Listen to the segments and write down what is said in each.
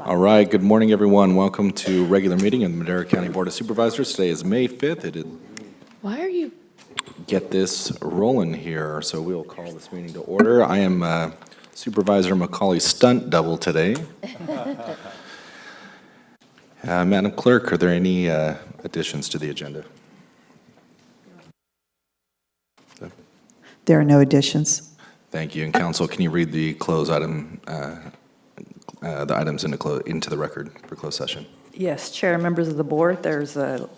All right, good morning, everyone. Welcome to regular meeting of the Madera County Board of Supervisors. Today is May 5th. Why are you? Get this rolling here, so we'll call this meeting to order. I am Supervisor McCauley's stunt double today. Madam Clerk, are there any additions to the agenda? There are no additions. Thank you. And Council, can you read the close item, the items into the record for closed session? Yes, Chair, members of the board, there's a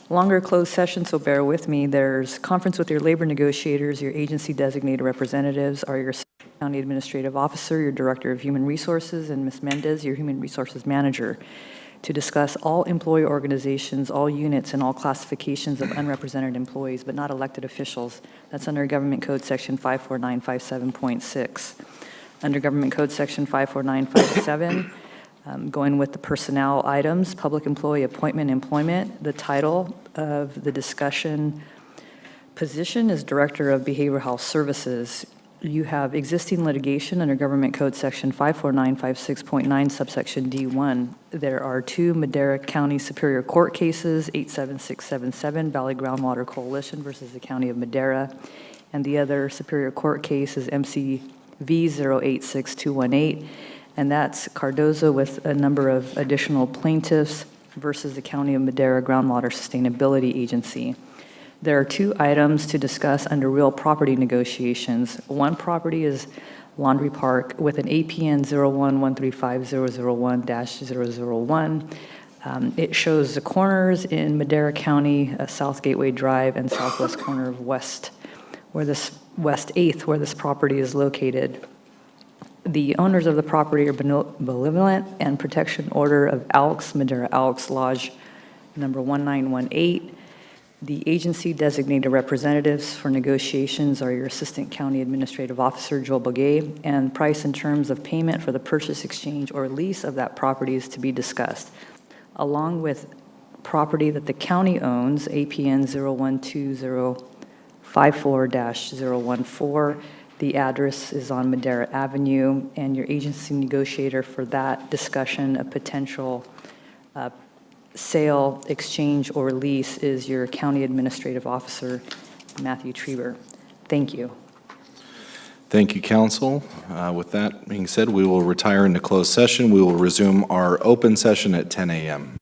longer closed session, so bear with me. There's conference with your labor negotiators, your agency designated representatives, are your county administrative officer, your director of human resources, and Ms. Mendez, your human resources manager, to discuss all employee organizations, all units, and all classifications of unrepresented employees, but not elected officials. That's under Government Code Section 54957.6. Under Government Code Section 54957, going with the personnel items, public employee appointment, employment. The title of the discussion position is Director of Behavioral Health Services. You have existing litigation under Government Code Section 54956.9, subsection D1. There are two Madera County Superior Court cases, 87677, Valley Groundwater Coalition versus the County of Madera, and the other Superior Court case is MCV 086218, and that's Cardozo with a number of additional plaintiffs versus the County of Madera Groundwater Sustainability Agency. There are two items to discuss under real property negotiations. One property is Laundry Park with an APN 01135001-001. It shows the corners in Madera County, South Gateway Drive and southwest corner of West 8th, where this property is located. The owners of the property are Benevolent and Protection Order of Elks, Madera Elks Lodge number 1918. The agency designated representatives for negotiations are your Assistant County Administrative Officer, Joel Begay, and price and terms of payment for the purchase, exchange, or lease of that property is to be discussed, along with property that the county owns, APN 012054-014. The address is on Madera Avenue, and your agency negotiator for that discussion, a potential sale, exchange, or lease is your County Administrative Officer, Matthew Trieber. Thank you. Thank you, Council. With that being said, we will retire into closed session. We will resume our open session at 10 a.m.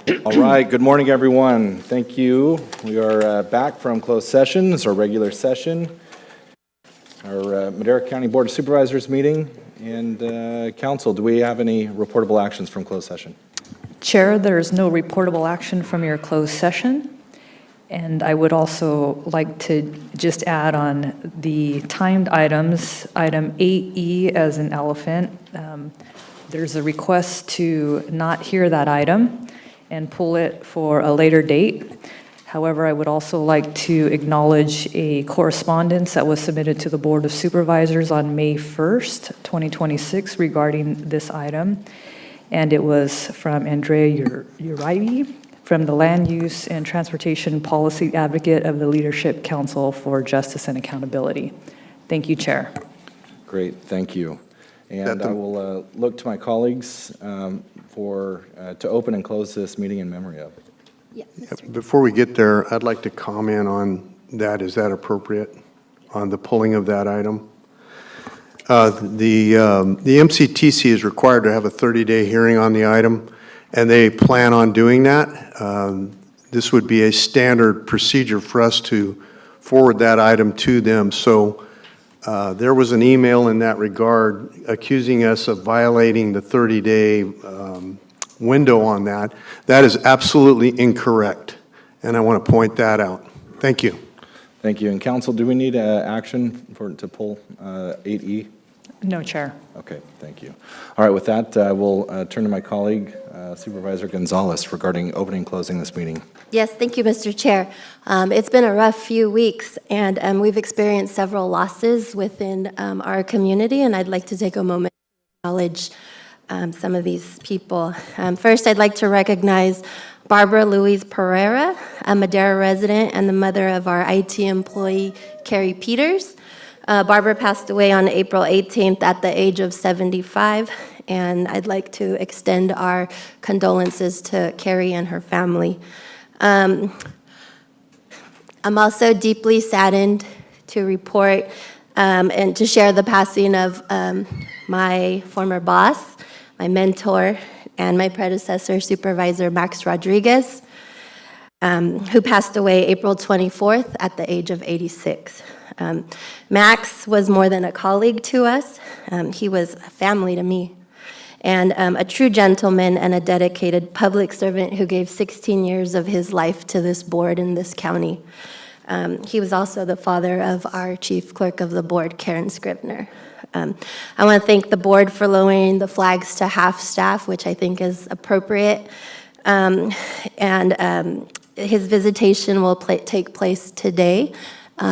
All right, good morning, everyone. Thank you. We are back from closed session. It's our regular session, our Madera County Board of Supervisors meeting. And council, do we have any reportable actions from closed session? Chair, there's no reportable action from your closed session. And I would also like to just add on the timed items, item 8E as an elephant. There's a request to not hear that item and pull it for a later date. However, I would also like to acknowledge a correspondence that was submitted to the Board of Supervisors on May 1st, 2026 regarding this item. And it was from Andrea Uribe, from the Land Use and Transportation Policy Advocate of the Leadership Council for Justice and Accountability. Thank you, Chair. Great, thank you. And I will look to my colleagues to open and close this meeting in memory of. Yeah, Before we get there, I'd like to comment on that. Is that appropriate, on the pulling of that item? The MCTC is required to have a 30-day hearing on the item, and they plan on doing that. This would be a standard procedure for us to forward that item to them. So there was an email in that regard accusing us of violating the 30-day window on that. That is absolutely incorrect, and I want to point that out. Thank you. Thank you. And council, do we need action to pull 8E? No, Chair. Okay, thank you. All right, with that, I will turn to my colleague, Supervisor Gonzalez, regarding opening and closing this meeting. Yes, thank you, Mr. Chair. It's been a rough few weeks, and we've experienced several losses within our community, and I'd like to take a moment to acknowledge some of these people. First, I'd like to recognize Barbara Louise Pereira, a Madera resident and the mother of our IT employee, Carrie Peters. Barbara passed away on April 18th at the age of 75, and I'd like to extend our condolences to Carrie and her family. I'm also deeply saddened to report and to share the passing of my former boss, my mentor, and my predecessor, Supervisor Max Rodriguez, who passed away April 24th at the age of 86. Max was more than a colleague to us. He was family to me, and a true gentleman and a dedicated public servant who gave 16 years of his life to this board in this county. He was also the father of our chief clerk of the board, Karen Scribner. I want to thank the board for lowering the flags to half staff, which I think is appropriate. His visitation will take place today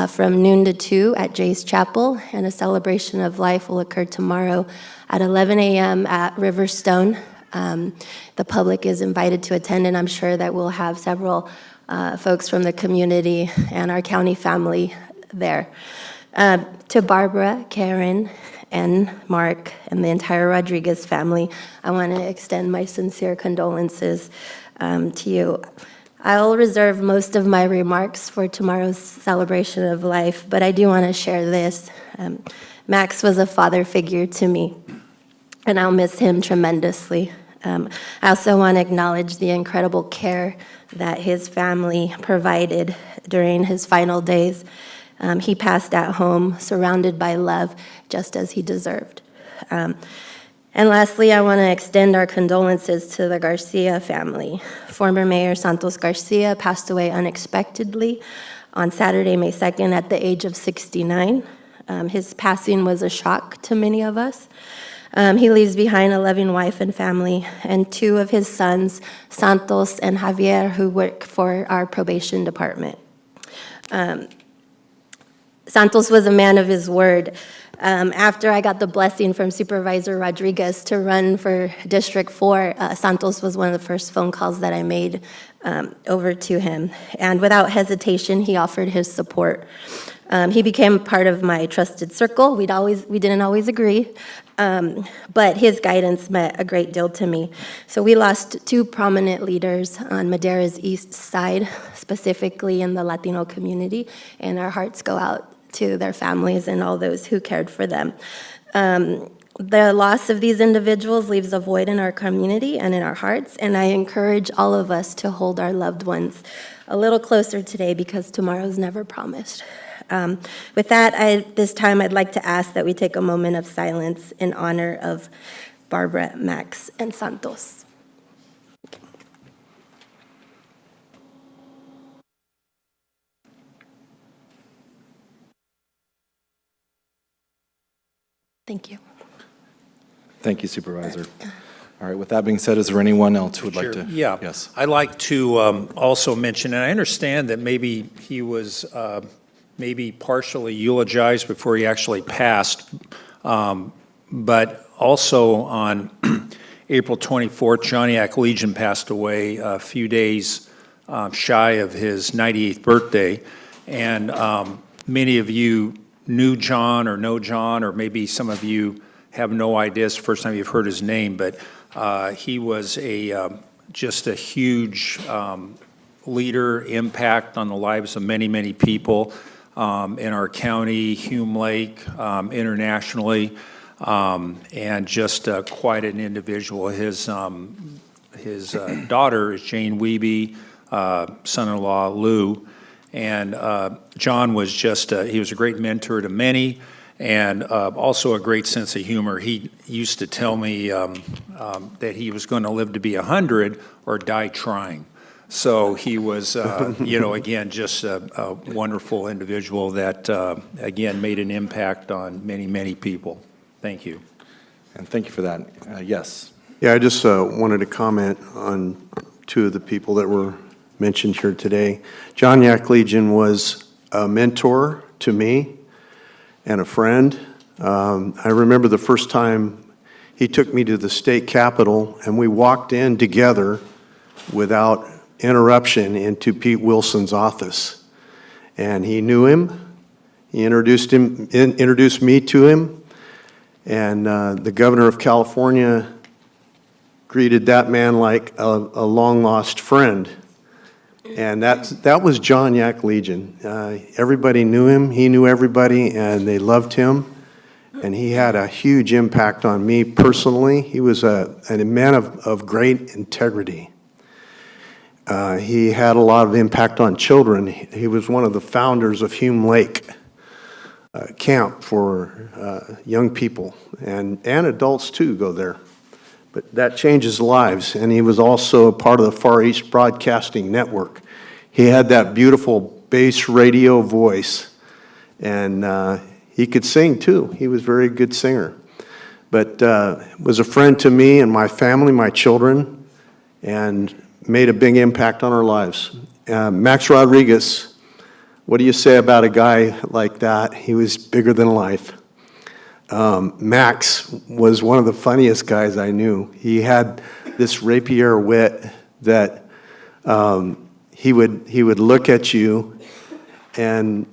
from noon to 2 at Jay's Chapel, and a celebration of life will occur tomorrow at 11 a.m. at Riverstone. The public is invited to attend, and I'm sure that we'll have several folks from the community and our county family there. To Barbara, Karen, and Mark, and the entire Rodriguez family, I want to extend my sincere condolences to you. I'll reserve most of my remarks for tomorrow's celebration of life, but I do want to share this. Max was a father figure to me, and I'll miss him tremendously. I also want to acknowledge the incredible care that his family provided during his final days. He passed at home, surrounded by love, just as he deserved. And lastly, I want to extend our condolences to the Garcia family. Former Mayor Santos Garcia passed away unexpectedly on Saturday, May 2nd, at the age of 69. His passing was a shock to many of us. He leaves behind a loving wife and family, and 2 of his sons, Santos and Javier, who work for our probation department. Santos was a man of his word. After I got the blessing from Supervisor Rodriguez to run for District 4, Santos was one of the first phone calls that I made over to him. And without hesitation, he offered his support. He became part of my trusted circle. We didn't always agree, but his guidance meant a great deal to me. So we lost 2 prominent leaders on Madera's east side, specifically in the Latino community, and our hearts go out to their families and all those who cared for them. The loss of these individuals leaves a void in our community and in our hearts, and I encourage all of us to hold our loved ones a little closer today because tomorrow's never promised. With that, this time I'd like to ask that we take a moment of silence in honor of Barbara, Max, and Santos. Thank you. Thank you, Supervisor. All right, with that being said, is there anyone else who would like to? Yeah. Yes. I'd like to also mention, and I understand that maybe he was maybe partially eulogized before he actually passed, but also on April 24th, Johnny Legion passed away a few days shy of his 98th birthday, and many of you knew John or know John, or maybe some of you have no idea. It's the first time you've heard his name, but he was just a huge leader, impact on the lives of many, many people in our county, Hume Lake, internationally, and just quite an individual. His daughter is Jane Wiebe, son-in-law Lou, and John was just, he was a great mentor to many, and also a great sense of humor. He used to tell me that he was going to live to be 100 or die trying. So he was, again, just a wonderful individual that, again, made an impact on many, many people. Thank you. And thank you for that. Yes. Yeah, I just wanted to comment on two of the people that were mentioned here today. John Legion was a mentor to me and a friend. I remember the first time he took me to the state capitol, and we walked in together without interruption into Pete Wilson's office. And he knew him. He introduced me to him. And the governor of California greeted that man like a long-lost friend. And that was John Legion. Everybody knew him, he knew everybody, and they loved him. And he had a huge impact on me personally. He was a man of great integrity. He had a lot of impact on children. He was one of the founders of Hume Lake camp for young people, and adults too go there. But that changes lives, and he was also a part of the Far East Broadcasting Network. He had that beautiful bass radio voice, and he could sing too. He was a very good singer. But was a friend to me and my family, my children, and made a big impact on our lives. Max Rodriguez, what do you say about a guy like that? He was bigger than life. Max was one of the funniest guys I knew. He had this rapier wit that he would look at you and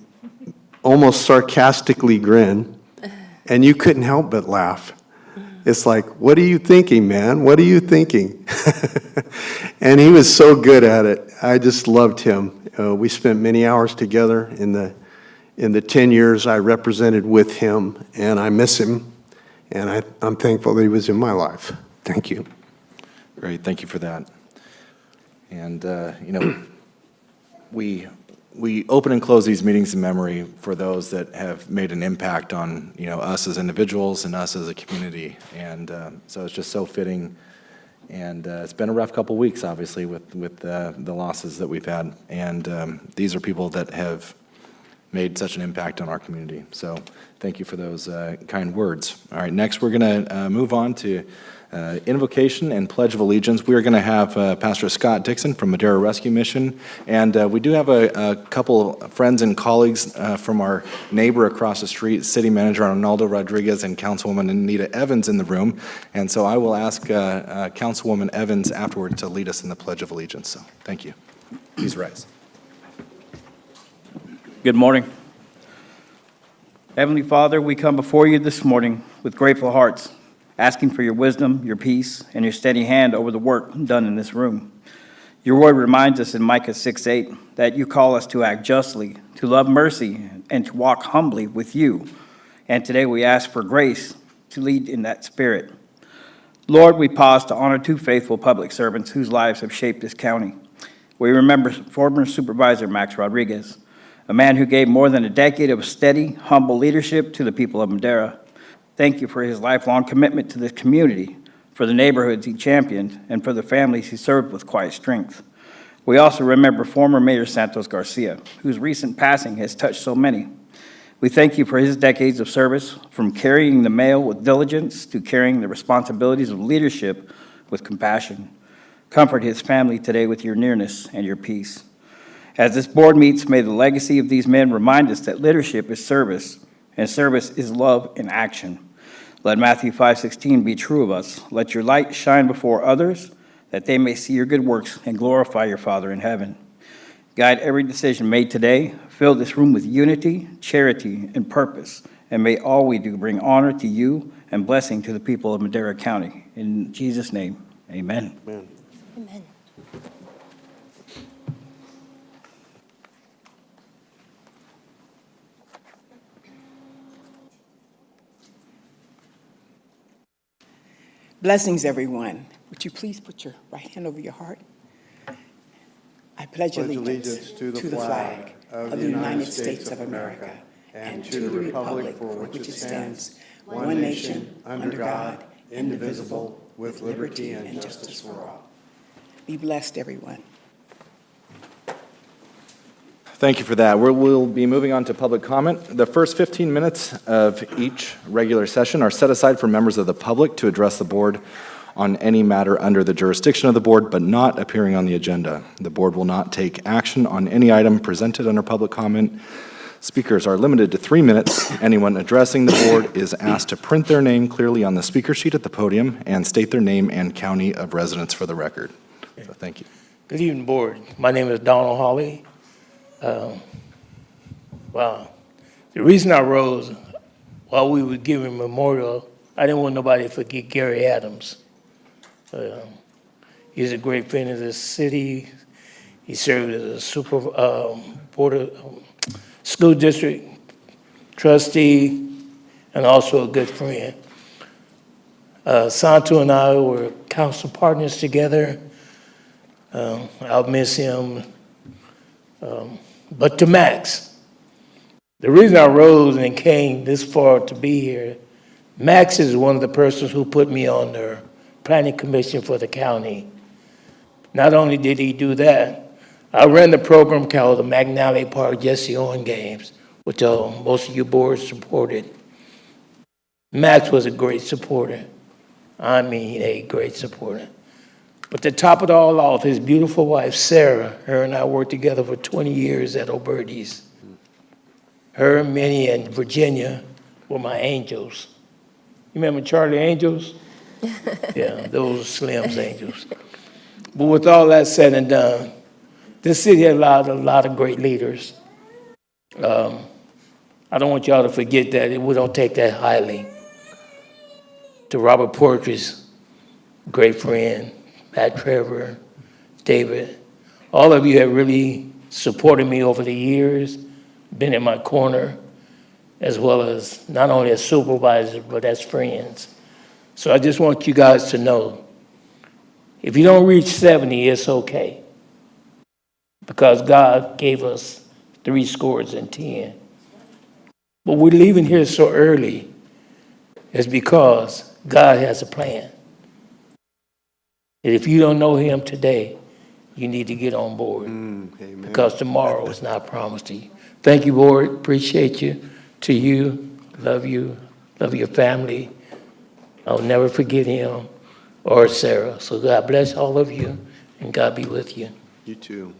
almost sarcastically grin, and you couldn't help but laugh. It's like, what are you thinking, man? What are you thinking? And he was so good at it. I just loved him. We spent many hours together in the 10 years I represented with him, and I miss him, and I'm thankful that he was in my life. Thank you. Great, thank you for that. And, we open and close these meetings in memory for those that have made an impact on, us as individuals and us as a community. And so it's just so fitting. And it's been a rough couple weeks, obviously, with the losses that we've had. And these are people that have made such an impact on our community. So thank you for those kind words. All right, next we're going to move on to invocation and Pledge of Allegiance. We are going to have Pastor Scott Dixon from Madera Rescue Mission, and we do have a couple friends and colleagues from our neighbor across the street, City Manager Arnaldo Rodriguez and Councilwoman Anita Evans in the room, and so I will ask Councilwoman Evans afterward to lead us in the Pledge of Allegiance. So thank you. Please rise. Good morning. Heavenly Father, we come before you this morning with grateful hearts, asking for your wisdom, your peace, and your steady hand over the work done in this room. Your word reminds us in Micah 6:8 that you call us to act justly, to love mercy, and to walk humbly with you. And today we ask for grace to lead in that spirit. Lord, we pause to honor two faithful public servants whose lives have shaped this county. We remember former Supervisor Max Rodriguez, a man who gave more than a decade of steady, humble leadership to the people of Madera. Thank you for his lifelong commitment to this community, for the neighborhoods he championed, and for the families he served with quiet strength. We also remember former Mayor Santos Garcia, whose recent passing has touched so many. We thank you for his decades of service, from carrying the mail with diligence to carrying the responsibilities of leadership with compassion. Comfort his family today with your nearness and your peace. As this board meets, may the legacy of these men remind us that leadership is service, and service is love in action. Let Matthew 5:16 be true of us. Let your light shine before others, that they may see your good works and glorify your Father in heaven. Guide every decision made today. Fill this room with unity, charity, and purpose, and may all we do bring honor to you and blessing to the people of Madera County. In Jesus' name, amen. Amen. Amen. Blessings, everyone. Would you please put your right hand over your heart? I pledge allegiance to the flag of the United States of America and to the republic for which it stands, one nation, under God, indivisible, with liberty and justice for all. Be blessed, everyone. Thank you for that. We'll be moving on to public comment. The first 15 minutes of each regular session are set aside for members of the public to address the board on any matter under the jurisdiction of the board, but not appearing on the agenda. The board will not take action on any item presented under public comment. Speakers are limited to 3 minutes. Anyone addressing the board is asked to print their name clearly on the speaker sheet at the podium and state their name and county of residence for the record. So thank you. Good evening, board. My name is Donald Hawley. Wow. The reason I rose while we were giving memorial, I didn't want nobody to forget Gary Adams. He's a great friend of this city. He served as a board of school district trustee and also a good friend. Santo and I were council partners together. I'll miss him. But to Max, the reason I rose and came this far to be here, Max is one of the persons who put me on the planning commission for the county. Not only did he do that, I ran the program called the McNally Park Jesse Owen Games, which most of you boards supported. Max was a great supporter. I mean, a great supporter. But to top it all off, his beautiful wife, Sarah, her and I worked together for 20 years at O'Berdy's. Her, Minnie, and Virginia were my angels. You remember Charlie Angels? Yeah, those Slim's angels. But with all that said and done, this city had a lot of great leaders. I don't want y'all to forget that. We don't take that highly. To Robert Porter's great friend, Pat Trevor, David, all of you have really supported me over the years, been in my corner, as well as not only as supervisors, but as friends. So I just want you guys to know, if you don't reach 70, it's okay. Because God gave us 70. But we're leaving here so early is because God has a plan. And if you don't know him today, you need to get on board. Amen. Because tomorrow is not promised to you. Thank you, board. Appreciate you. To you, love your family. I'll never forget him or Sarah. So God bless all of you, and God be with you. You too.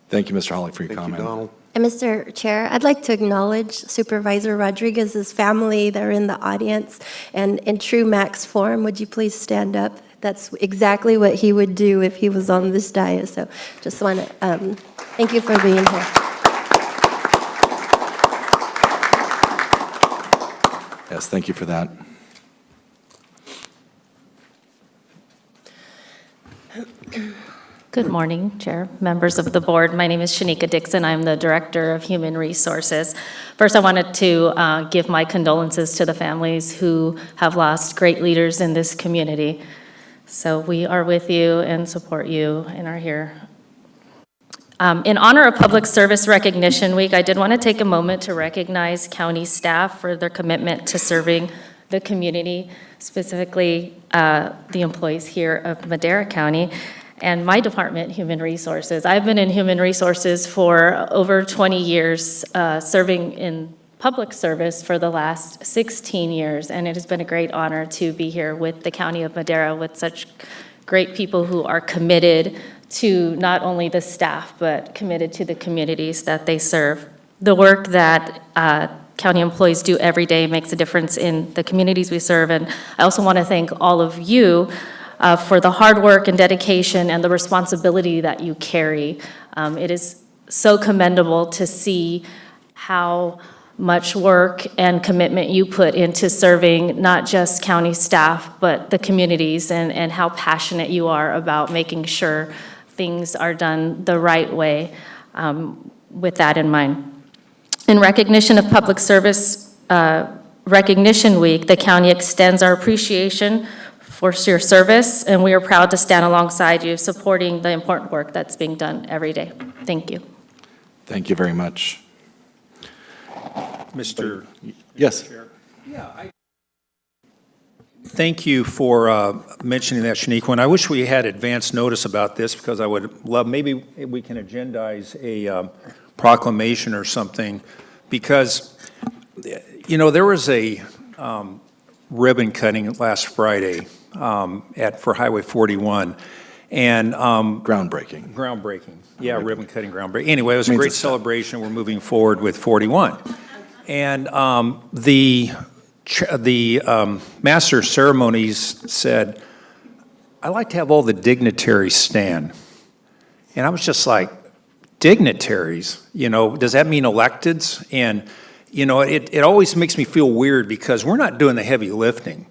Thank you, Mr. Hawley, for your Thank comment. you, Donald. And Mr. Chair, I'd like to acknowledge Supervisor Rodriguez's family. They're in the audience. And in true Max form, would you please stand up? That's exactly what he would do if he was on this dais. So just want to thank you for being here. Yes, thank you for that. Good morning, Chair, members of the board. My name is Shanika Dixon. I'm the Director of Human Resources. First, I wanted to give my condolences to the families who have lost great leaders in this community. So we are with you and support you and are here. In honor of Public Service Recognition Week, I did want to take a moment to recognize county staff for their commitment to serving the community, specifically the employees here of Madera County. And my department, Human Resources. I've been in Human Resources for over 20 years, serving in public service for the last 16 years, and it has been a great honor to be here with the County of Madera with such great people who are committed to not only the staff, but committed to the communities that they serve. The work that county employees do every day makes a difference in the communities we serve, and I also want to thank all of you for the hard work and dedication and the responsibility that you carry. It is so commendable to see how much work and commitment you put into serving not just county staff, but the communities, and how passionate you are about making sure things are done the right way with that in mind. In recognition of Public Service Recognition Week, the county extends our appreciation for your service, and we are proud to stand alongside you, supporting the important work that's being done every day. Thank you. Thank you very much. Mr. Yes. Chair. Yeah, thank you for mentioning that, Shaniqua. And I wish we had advance notice about this, because I would love, maybe we can agendize a proclamation or something, because, you know, there was a ribbon cutting last Friday for Highway 41, and groundbreaking. Yeah, ribbon cutting, groundbreaking. Anyway, it was a great celebration. We're moving forward with 41, and the master of ceremonies said, "I'd like to have all the dignitaries stand," and I was just like, "Dignitaries? You know, does that mean electeds?" And you know, it always makes me feel weird, because we're not doing the heavy lifting.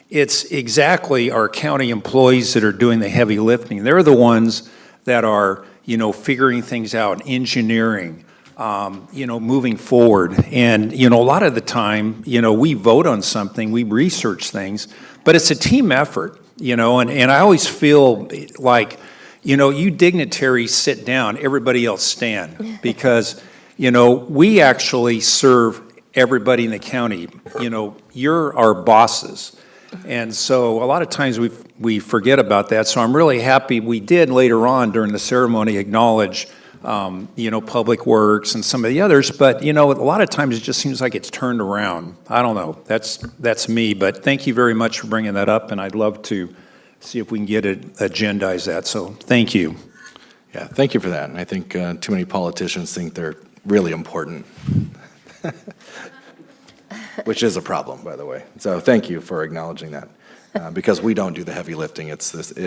It's exactly our county employees that are doing the heavy lifting. They're the ones that are, you know, figuring things out, engineering, you know, moving forward. And, you know, a lot of the time, you know, we vote on something, we research things, but it's a team effort, you know, and I always feel like, you know, you dignitaries sit down, everybody else stand, because you know, we actually serve everybody in the county. You know, you're our bosses. And so a lot of times we forget about that. So I'm really happy we did later on during the ceremony acknowledge, you know, Public Works and some of the others. But, you know, a lot of times it just seems like it's turned around. I don't know. That's me. But thank you very much for bringing that up. And I'd love to see if we can get it agendized that. So thank you. Yeah, thank you for that. And I think too many politicians think they're really important, which is a problem, by the way. So thank you for acknowledging that, because we don't do the heavy lifting. It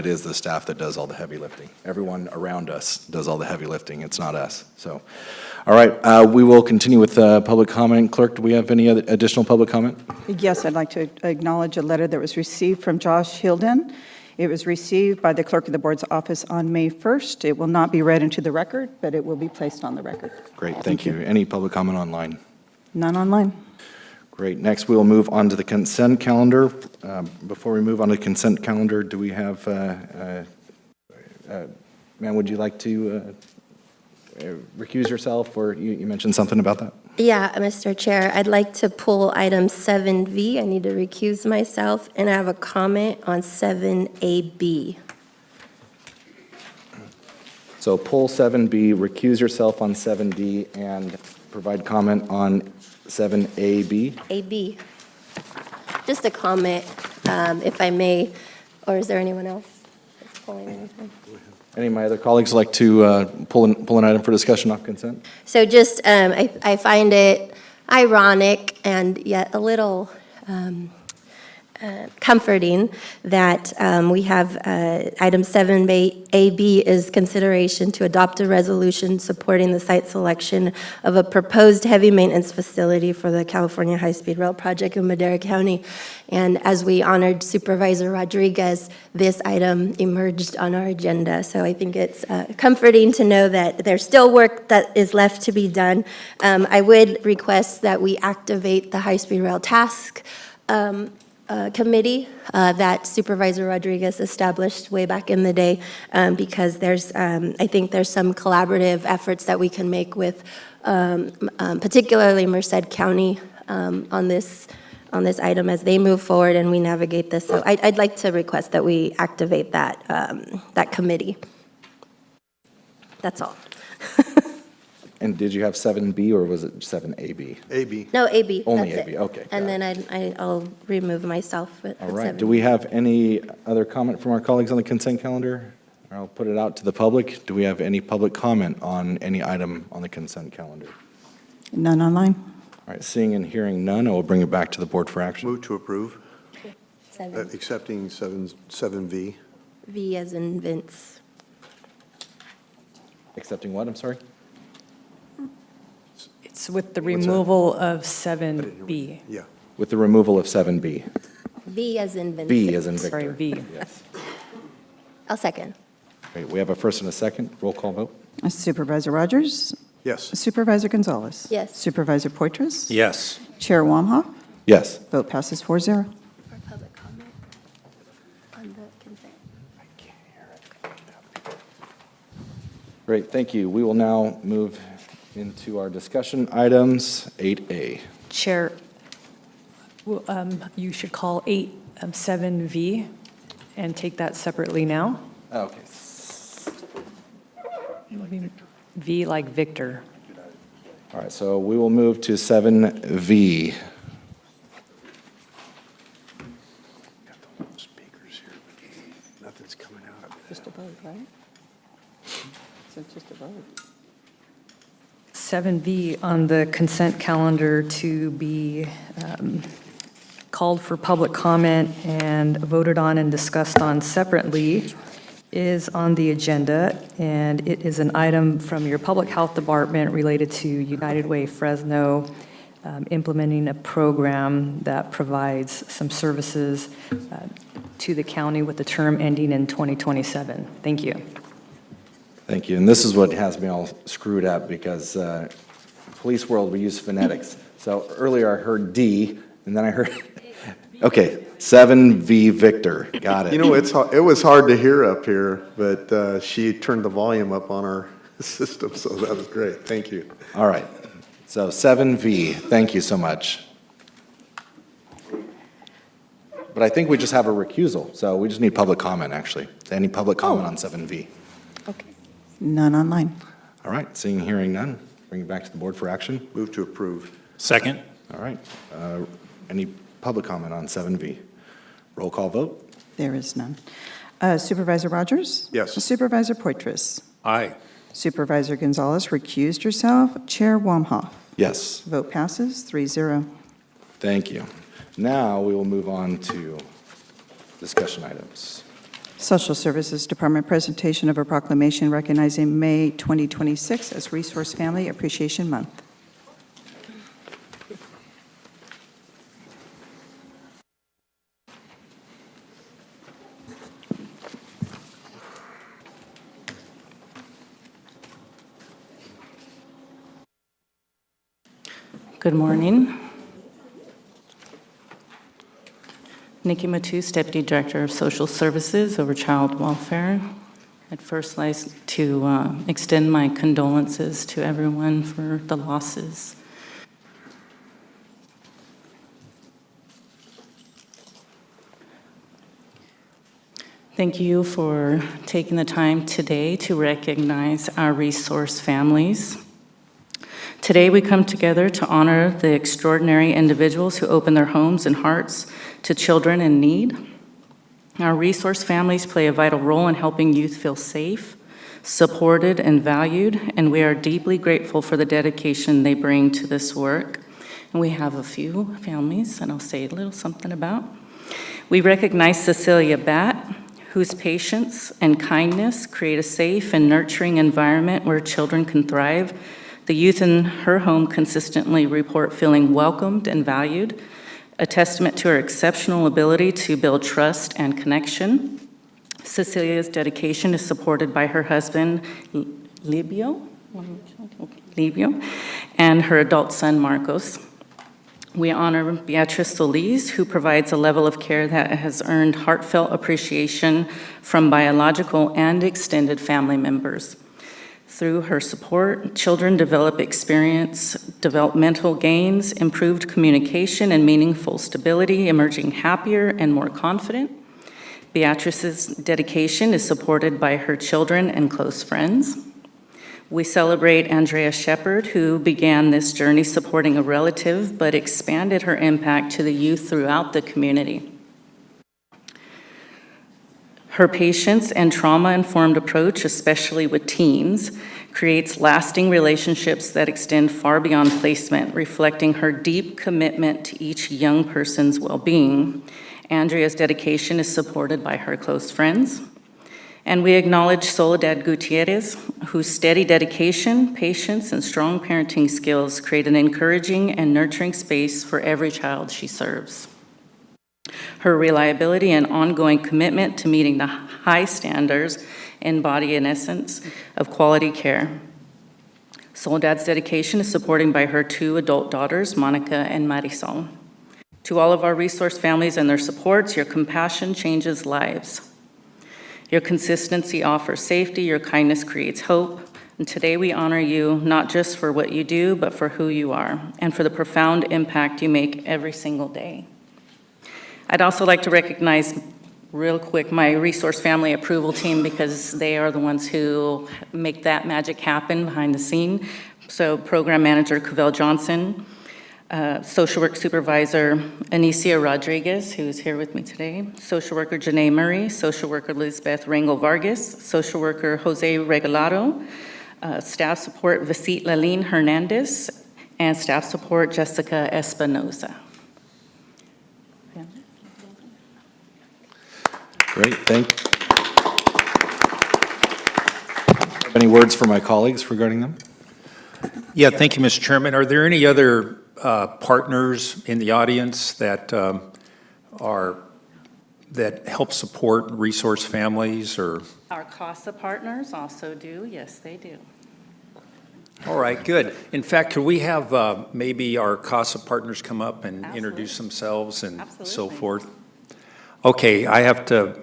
is the staff that does all the heavy lifting. Everyone around us does all the heavy lifting. It's not us. So, all right, we will continue with public comment. Clerk, do we have any other additional public comment? Yes, I'd like to acknowledge a letter that was received from Josh Hilden. It was received by the Clerk of the Board's office on May 1st. It will not be read into the record, but it will be placed on the record. Great, thank you. Any public comment online? None online. Great. Next, we will move on to the consent calendar. Before we move on to the consent calendar, do we have, ma'am, would you like to recuse yourself, or you mentioned something about that? Yeah, Mr. Chair, I'd like to pull item 7V. I need to recuse myself, and I have a comment on 7AB. So pull 7B, recuse yourself on 7D, and provide comment on 7AB. AB. Just a comment, if I may, or is there anyone else that's pulling anything? Any of my other colleagues like to pull an item for discussion off consent? So just, I find it ironic and yet a little comforting that we have item 7AB is consideration to adopt a resolution supporting the site selection of a proposed heavy maintenance facility for the California High-Speed Rail project in Madera County. And as we honored Supervisor Rodriguez, this item emerged on our agenda. So I think it's comforting to know that there's still work that is left to be done. I would request that we activate the High-Speed Rail Task Committee that Supervisor Rodriguez established way back in the day, because I think there's some collaborative efforts that we can make with particularly Merced County on this item as they move forward and we navigate this. So I'd like to request that we activate that committee. That's all. And did you have 7B or was it 7AB? AB. No, AB. Only that's AB, it. okay, And got then I'll remove myself. All right, do we have any other comment from our colleagues on the consent calendar? I'll put it out to the public. Do we have any public comment on any item on the consent calendar? None online? All right, seeing and hearing none, I will bring it back to the board for action. Move to approve, 7. accepting 7V. V as in Vince. Accepting what, I'm sorry? It's with the What's that? removal of 7B. Yeah. With the removal of 7B. V as in Vincent. B as in Victor. Sorry, V. Yes. I'll second. Great, we have a first and a second. Roll call vote. Supervisor Rogers? Yes. Supervisor Gonzalez? Yes. Supervisor Poitras? Yes. Chair Wamhoff? Yes. Vote passes 4-0. For public comment on the consent. Great, thank you. We will now move into our discussion items, 8A. Chair, you should call 7V and take that separately now. Okay. V like Victor. All right, so we will move to 7V. Speakers here, but nothing's coming out of it. Just a vote, right? So just a vote. 7V on the consent calendar to be called for public comment and voted on and discussed on separately is on the agenda, and it is an item from your Public Health Department related to United Way Fresno implementing a program that provides some services to the county with the term ending in 2027. Thank you. Thank you, and this is what has me all screwed up because police world, we use phonetics. So earlier I heard D, and then I heard, okay, 7V Victor, got it. You know, it was hard to hear up here, but she turned the volume up on our system, so that was great. Thank you. All right, so 7V, thank you so much. But I think we just have a recusal, so we just need public comment, actually. Any public comment on 7V? Okay. None online. All right, seeing and hearing none, bring it back to the board for action. Move to approve. Second? All right, any public comment on 7V? Roll call vote? There is none. Supervisor Rogers? Yes. Supervisor Poitras? Aye. Supervisor Gonzalez recused yourself. Chair Wamhoff? Yes. Vote passes 3-0. Thank you. Now we will move on to discussion items. Social Services Department presentation of a proclamation recognizing May 2026 as Resource Family Appreciation Month. Good morning. Nikki Matus, Deputy Director of Social Services over Child Welfare. I'd first like to extend my condolences to everyone for the losses. Thank you for taking the time today to recognize our resource families. Today, we come together to honor the extraordinary individuals who open their homes and hearts to children in need. Our resource families play a vital role in helping youth feel safe, supported, and valued, and we are deeply grateful for the dedication they bring to this work. And we have a few families that I'll say a little something about. We recognize Cecilia Batt, whose patience and kindness create a safe and nurturing environment where children can thrive. The youth in her home consistently report feeling welcomed and valued, a testament to her exceptional ability to build trust and connection. Cecilia's dedication is supported by her husband, Libio, and her adult son, Marcos. We honor Beatrice Solis, who provides a level of care that has earned heartfelt appreciation from biological and extended family members. Through her support, children experience developmental gains, improved communication, and meaningful stability, emerging happier and more confident. Beatrice's dedication is supported by her children and close friends. We celebrate Andrea Shepard, who began this journey supporting a relative, but expanded her impact to the youth throughout the community. Her patience and trauma-informed approach, especially with teens, creates lasting relationships that extend far beyond placement, reflecting her deep commitment to each young person's well-being. Andrea's dedication is supported by her close friends. And we acknowledge Soledad Gutierrez, whose steady dedication, patience, and strong parenting skills create an encouraging and nurturing space for every child she serves. Her reliability and ongoing commitment to meeting the high standards embody an essence of quality care. Soledad's dedication is supported by her 2 adult daughters, Monica and Marisol. To all of our resource families and their supports, your compassion changes lives. Your consistency offers safety, your kindness creates hope, and today we honor you not just for what you do, but for who you are, and for the profound impact you make every single day. I'd also like to recognize real quick my resource family approval team, because they are the ones who make that magic happen behind the scene. So Program Manager Cavell Johnson, Social Work Supervisor Anicia Rodriguez, who's here with me today, Social Worker Janae Murray, Social Worker Elizabeth Rangel Vargas, Social Worker Jose Regalado, Staff Support Visit Laline Hernandez, and Staff Support Jessica Espinoza. Great, thank you. Any words for my colleagues regarding them? Yeah, thank you, Mr. Chairman. Are there any other partners in the audience that that help support resource families, or? Our CASA partners also do, yes, they do. All right, good. In fact, could we have maybe our CASA partners come up and Absolutely. introduce themselves and so Absolutely. forth? Okay, I have to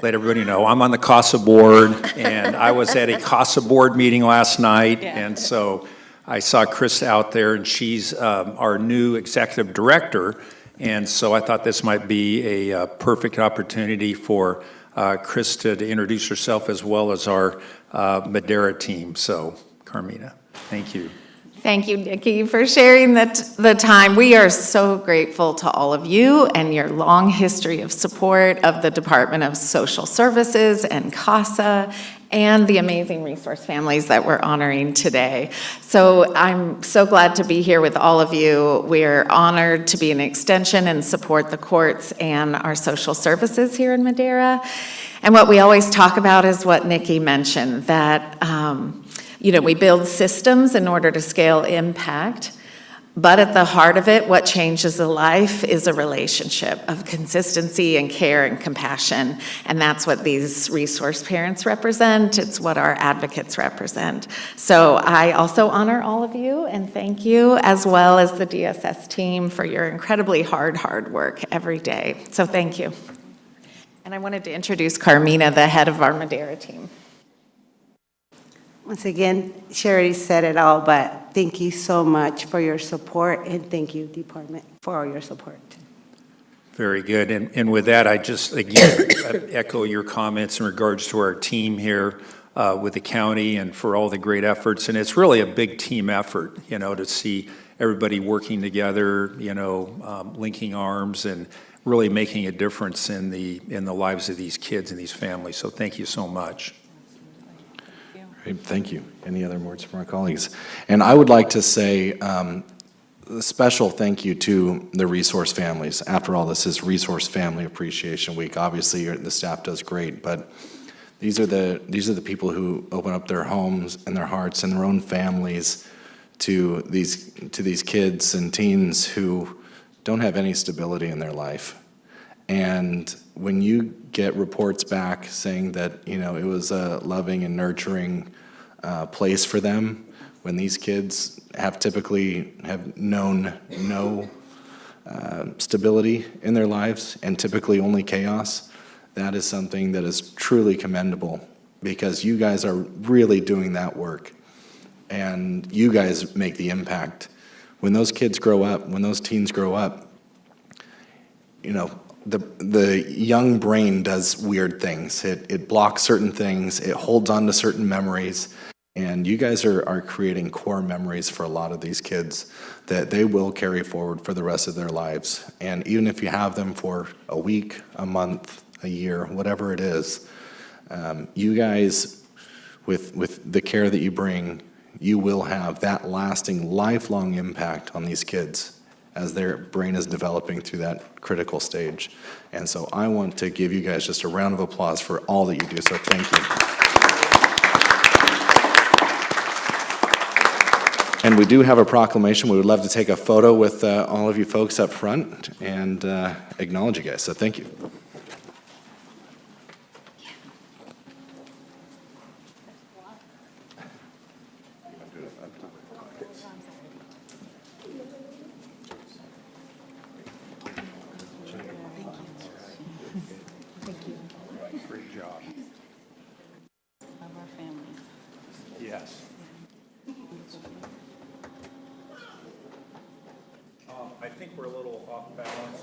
let everybody know, I'm on the CASA board, and I was at a CASA board meeting last night, Yeah. and so I saw Chris out there, and she's our new executive director, and so I thought this might be a perfect opportunity for Krista to introduce herself, as well as our Madera team. So, Carmina, thank you. Thank you, Nikki, for sharing the time. We are so grateful to all of you and your long history of support of the Department of Social Services and CASA and the amazing resource families that we're honoring today. So I'm so glad to be here with all of you. We're honored to be an extension and support the courts and our social services here in Madera. And what we always talk about is what Nikki mentioned, that we build systems in order to scale impact, but at the heart of it, what changes a life is a relationship of consistency and care and compassion, and that's what these resource parents represent. It's what our advocates represent. So I also honor all of you and thank you, as well as the DSS team, for your incredibly hard work every day. So thank you. And I wanted to introduce Carmina, the head of our Madera team. Once again, Sherry said it all, but thank you so much for your support, and thank you, Department, for all your support. Very good. And with that, I just, again, echo your comments in regards to our team here with the county and for all the great efforts. And it's really a big team effort, to see everybody working together, linking arms and really making a difference in the lives of these kids and these families. So thank you so much. Great, thank you. Any other words from our colleagues? And I would like to say a special thank you to the resource families. After all, this is Resource Family Appreciation Week. Obviously, the staff does great, but these are the people who open up their homes and their hearts and their own families to these kids and teens who don't have any stability in their life. And when you get reports back saying that, it was a loving and nurturing place for them, when these kids typically have known no stability in their lives and typically only chaos, that is something that is truly commendable, because you guys are really doing that work and you guys make the impact. When those kids grow up, when those teens grow up, the young brain does weird things. It blocks certain things, it holds on to certain memories, and you guys are creating core memories for a lot of these kids that they will carry forward for the rest of their lives. And even if you have them for a week, a month, a year, whatever it is, you guys, with the care that you bring, you will have that lasting, lifelong impact on these kids as their brain is developing through that critical stage. And so I want to give you guys just a round of applause for all that you do, so thank you. And we do have a proclamation. We would love to take a photo with all of you folks up front and acknowledge you guys, so thank you. Great job. Of our families. Yes. I think we're a little off balance.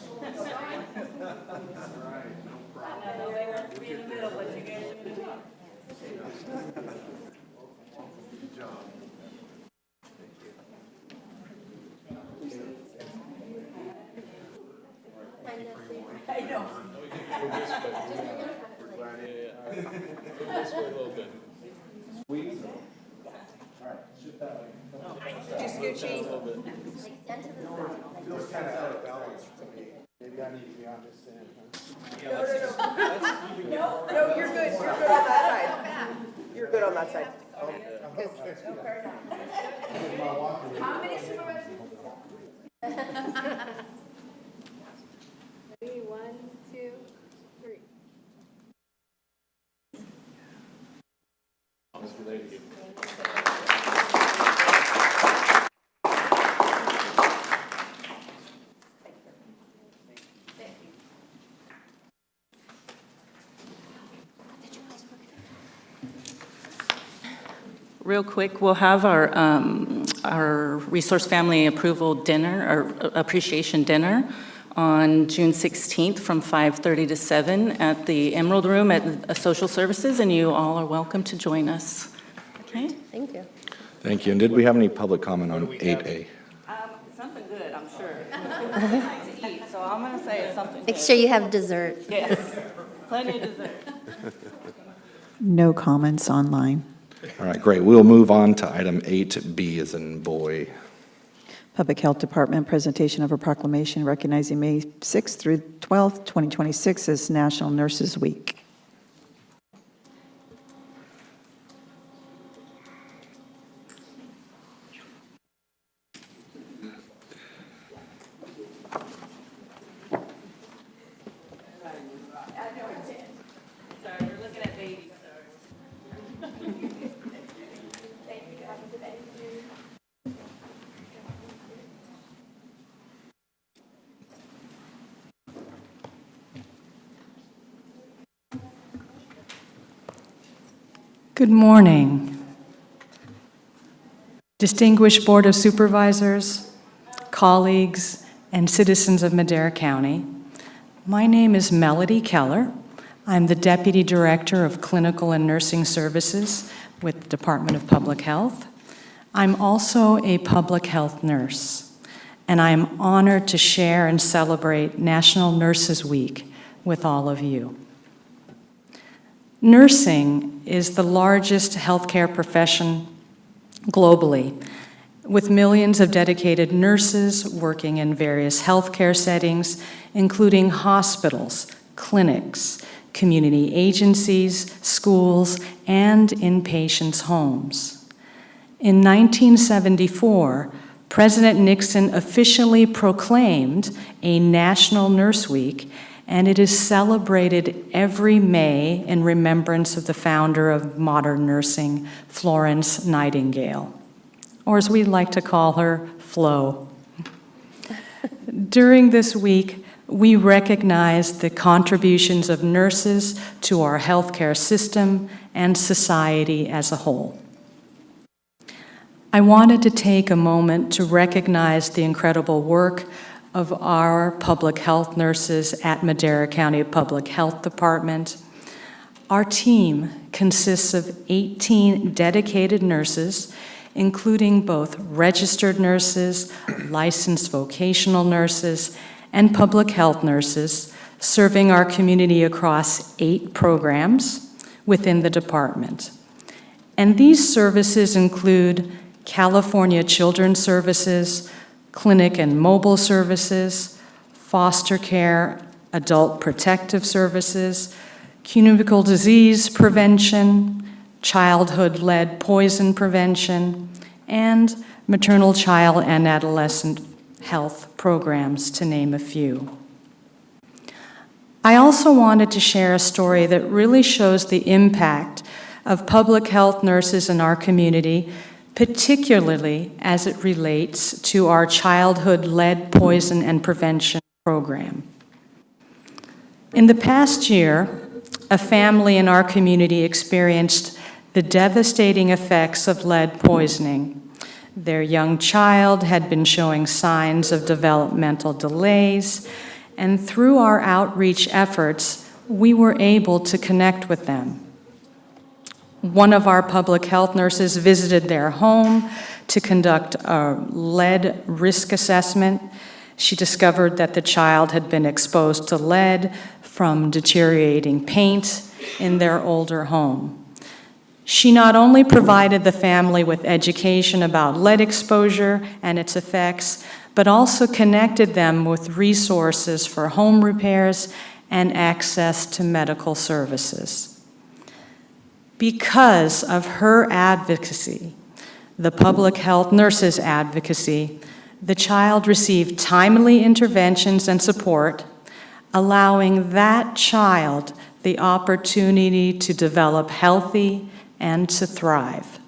Just Gucci. Maybe I need to be on this end, No, you're good. You're good on that side. You're good on that side. How many supervisors? Ready? 1, 2, 3. Real quick, we'll have our Resource Family Approval Dinner, or Appreciation Dinner, on June 16th from 5:30 to 7 at the Emerald Room at Social Services, and you all are welcome to join us. Okay? Thank you. Thank you. And did we have any public comment on 8A? Something good, I'm sure. I like to eat, so I'm going to say it's something good. Make sure you have dessert. Yes, plenty of dessert. No comments online. All right, great. We'll move on to item 8B as in boy. Public Health Department presentation of a proclamation recognizing May 6th through 12th, 2026 as National Nurses Week. Good morning. Distinguished Board of Supervisors, colleagues, and citizens of Madera County. My name is Melody Keller. I'm the Deputy Director of Clinical and Nursing Services with the Department of Public Health. I'm also a public health nurse, and I am honored to share and celebrate National Nurses Week with all of you. Nursing is the largest healthcare profession globally, with millions of dedicated nurses working in various healthcare settings, including hospitals, clinics, community agencies, schools, and in patients' homes. In 1974, President Nixon officially proclaimed a National Nurse Week, and it is celebrated every May in remembrance of the founder of modern nursing, Florence Nightingale, or as we like to call her, Flo. During this week, we recognize the contributions of nurses to our healthcare system and society as a whole. I wanted to take a moment to recognize the incredible work of our public health nurses at Madera County Public Health Department. Our team consists of 18 dedicated nurses, including both registered nurses, licensed vocational nurses, and public health nurses, serving our community across 8 programs within the department. And these services include California Children's Services, clinic and mobile services, foster care, adult protective services, communicable disease prevention, childhood-led poison prevention, and maternal, child, and adolescent health programs, to name a few. I also wanted to share a story that really shows the impact of public health nurses in our community, particularly as it relates to our childhood-led poison and prevention program. In the past year, a family in our community experienced the devastating effects of lead poisoning. Their young child had been showing signs of developmental delays, and through our outreach efforts, we were able to connect with them. One of our public health nurses visited their home to conduct a lead risk assessment. She discovered that the child had been exposed to lead from deteriorating paint in their older home. She not only provided the family with education about lead exposure and its effects, but also connected them with resources for home repairs and access to medical services. Because of her advocacy, the public health nurses' advocacy, the child received timely interventions and support, allowing that child the opportunity to develop healthy and to thrive.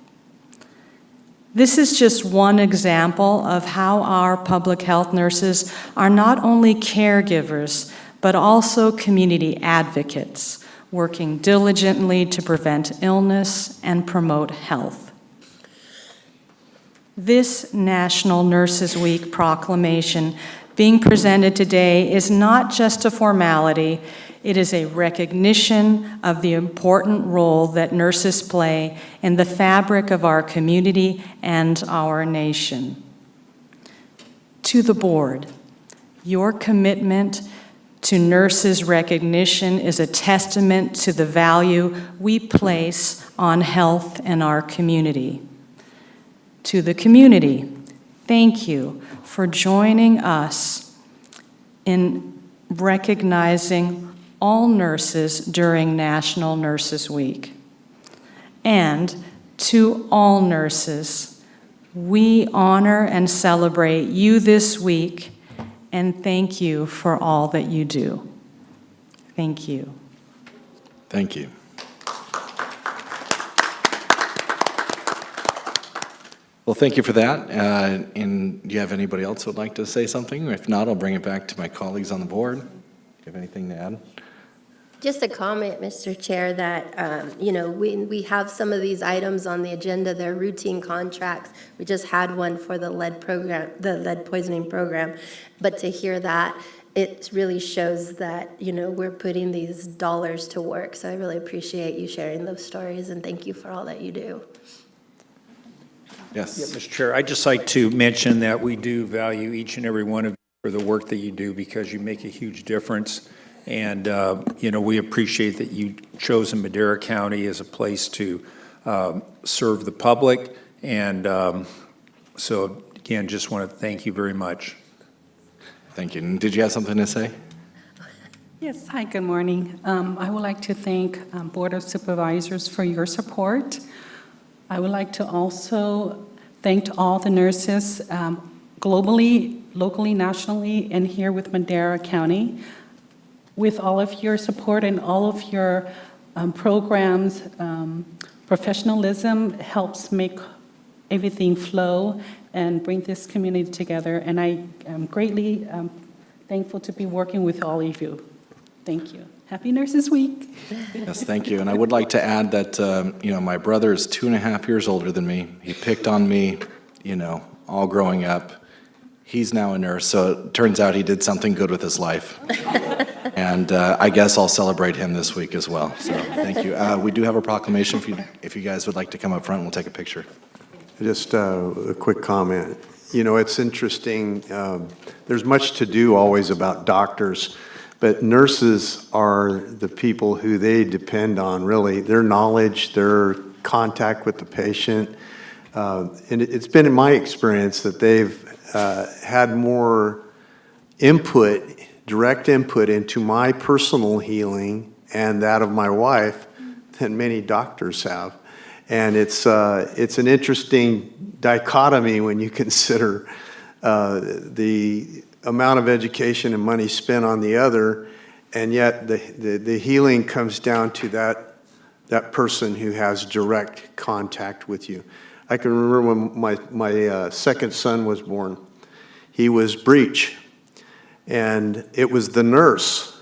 This is just one example of how our public health nurses are not only caregivers, but also community advocates, working diligently to prevent illness and promote health. This National Nurses Week proclamation being presented today is not just a formality, it is a recognition of the important role that nurses play in the fabric of our community and our nation. To the board, your commitment to nurses' recognition is a testament to the value we place on health in our community. To the community, thank you for joining us in recognizing all nurses during National Nurses Week. And to all nurses, we honor and celebrate you this week, and thank you for all that you do. Thank you. Thank you. Well, thank you for that. And do you have anybody else who would like to say something? If not, I'll bring it back to my colleagues on the board. Do you have anything to add? Just a comment, Mr. Chair, that, we have some of these items on the agenda. They're routine contracts. We just had one for the lead poisoning program. But to hear that, it really shows that, we're putting these dollars to work. So I really appreciate you sharing those stories, and thank you for all that you do. Yes. Yeah, Mr. Chair, I'd just like to mention that we do value each and every one of you for the work that you do, because you make a huge difference. And, we appreciate that you chosen Madera County as a place to serve the public. And So again, just want to thank you very much. Thank you. And did you have something to say? Yes, hi, good morning. I would like to thank Board of Supervisors for your support. I would like to also thank all the nurses globally, locally, nationally, and here with Madera County. With all of your support and all of your programs, professionalism helps make everything flow and bring this community together. And I am greatly thankful to be working with all of you. Thank you. Happy Nurses Week. Yes, thank you. And I would like to add that, my brother is 2.5 years older than me. He picked on me, all growing up. He's now a nurse, so it turns out he did something good with his life. And I guess I'll celebrate him this week as well. So thank you. We do have a proclamation if you guys would like to come up front, we'll take a picture. Just a quick comment. It's interesting. There's much to do always about doctors, but nurses are the people who they depend on, really. Their knowledge, their contact with the patient. And it's been in my experience that they've had more input, direct input into my personal healing and that of my wife than many doctors have. And it's an interesting dichotomy when you consider the amount of education and money spent on the other, and yet the healing comes down to that person who has direct contact with you. I can remember when my second son was born. He was breech, and it was the nurse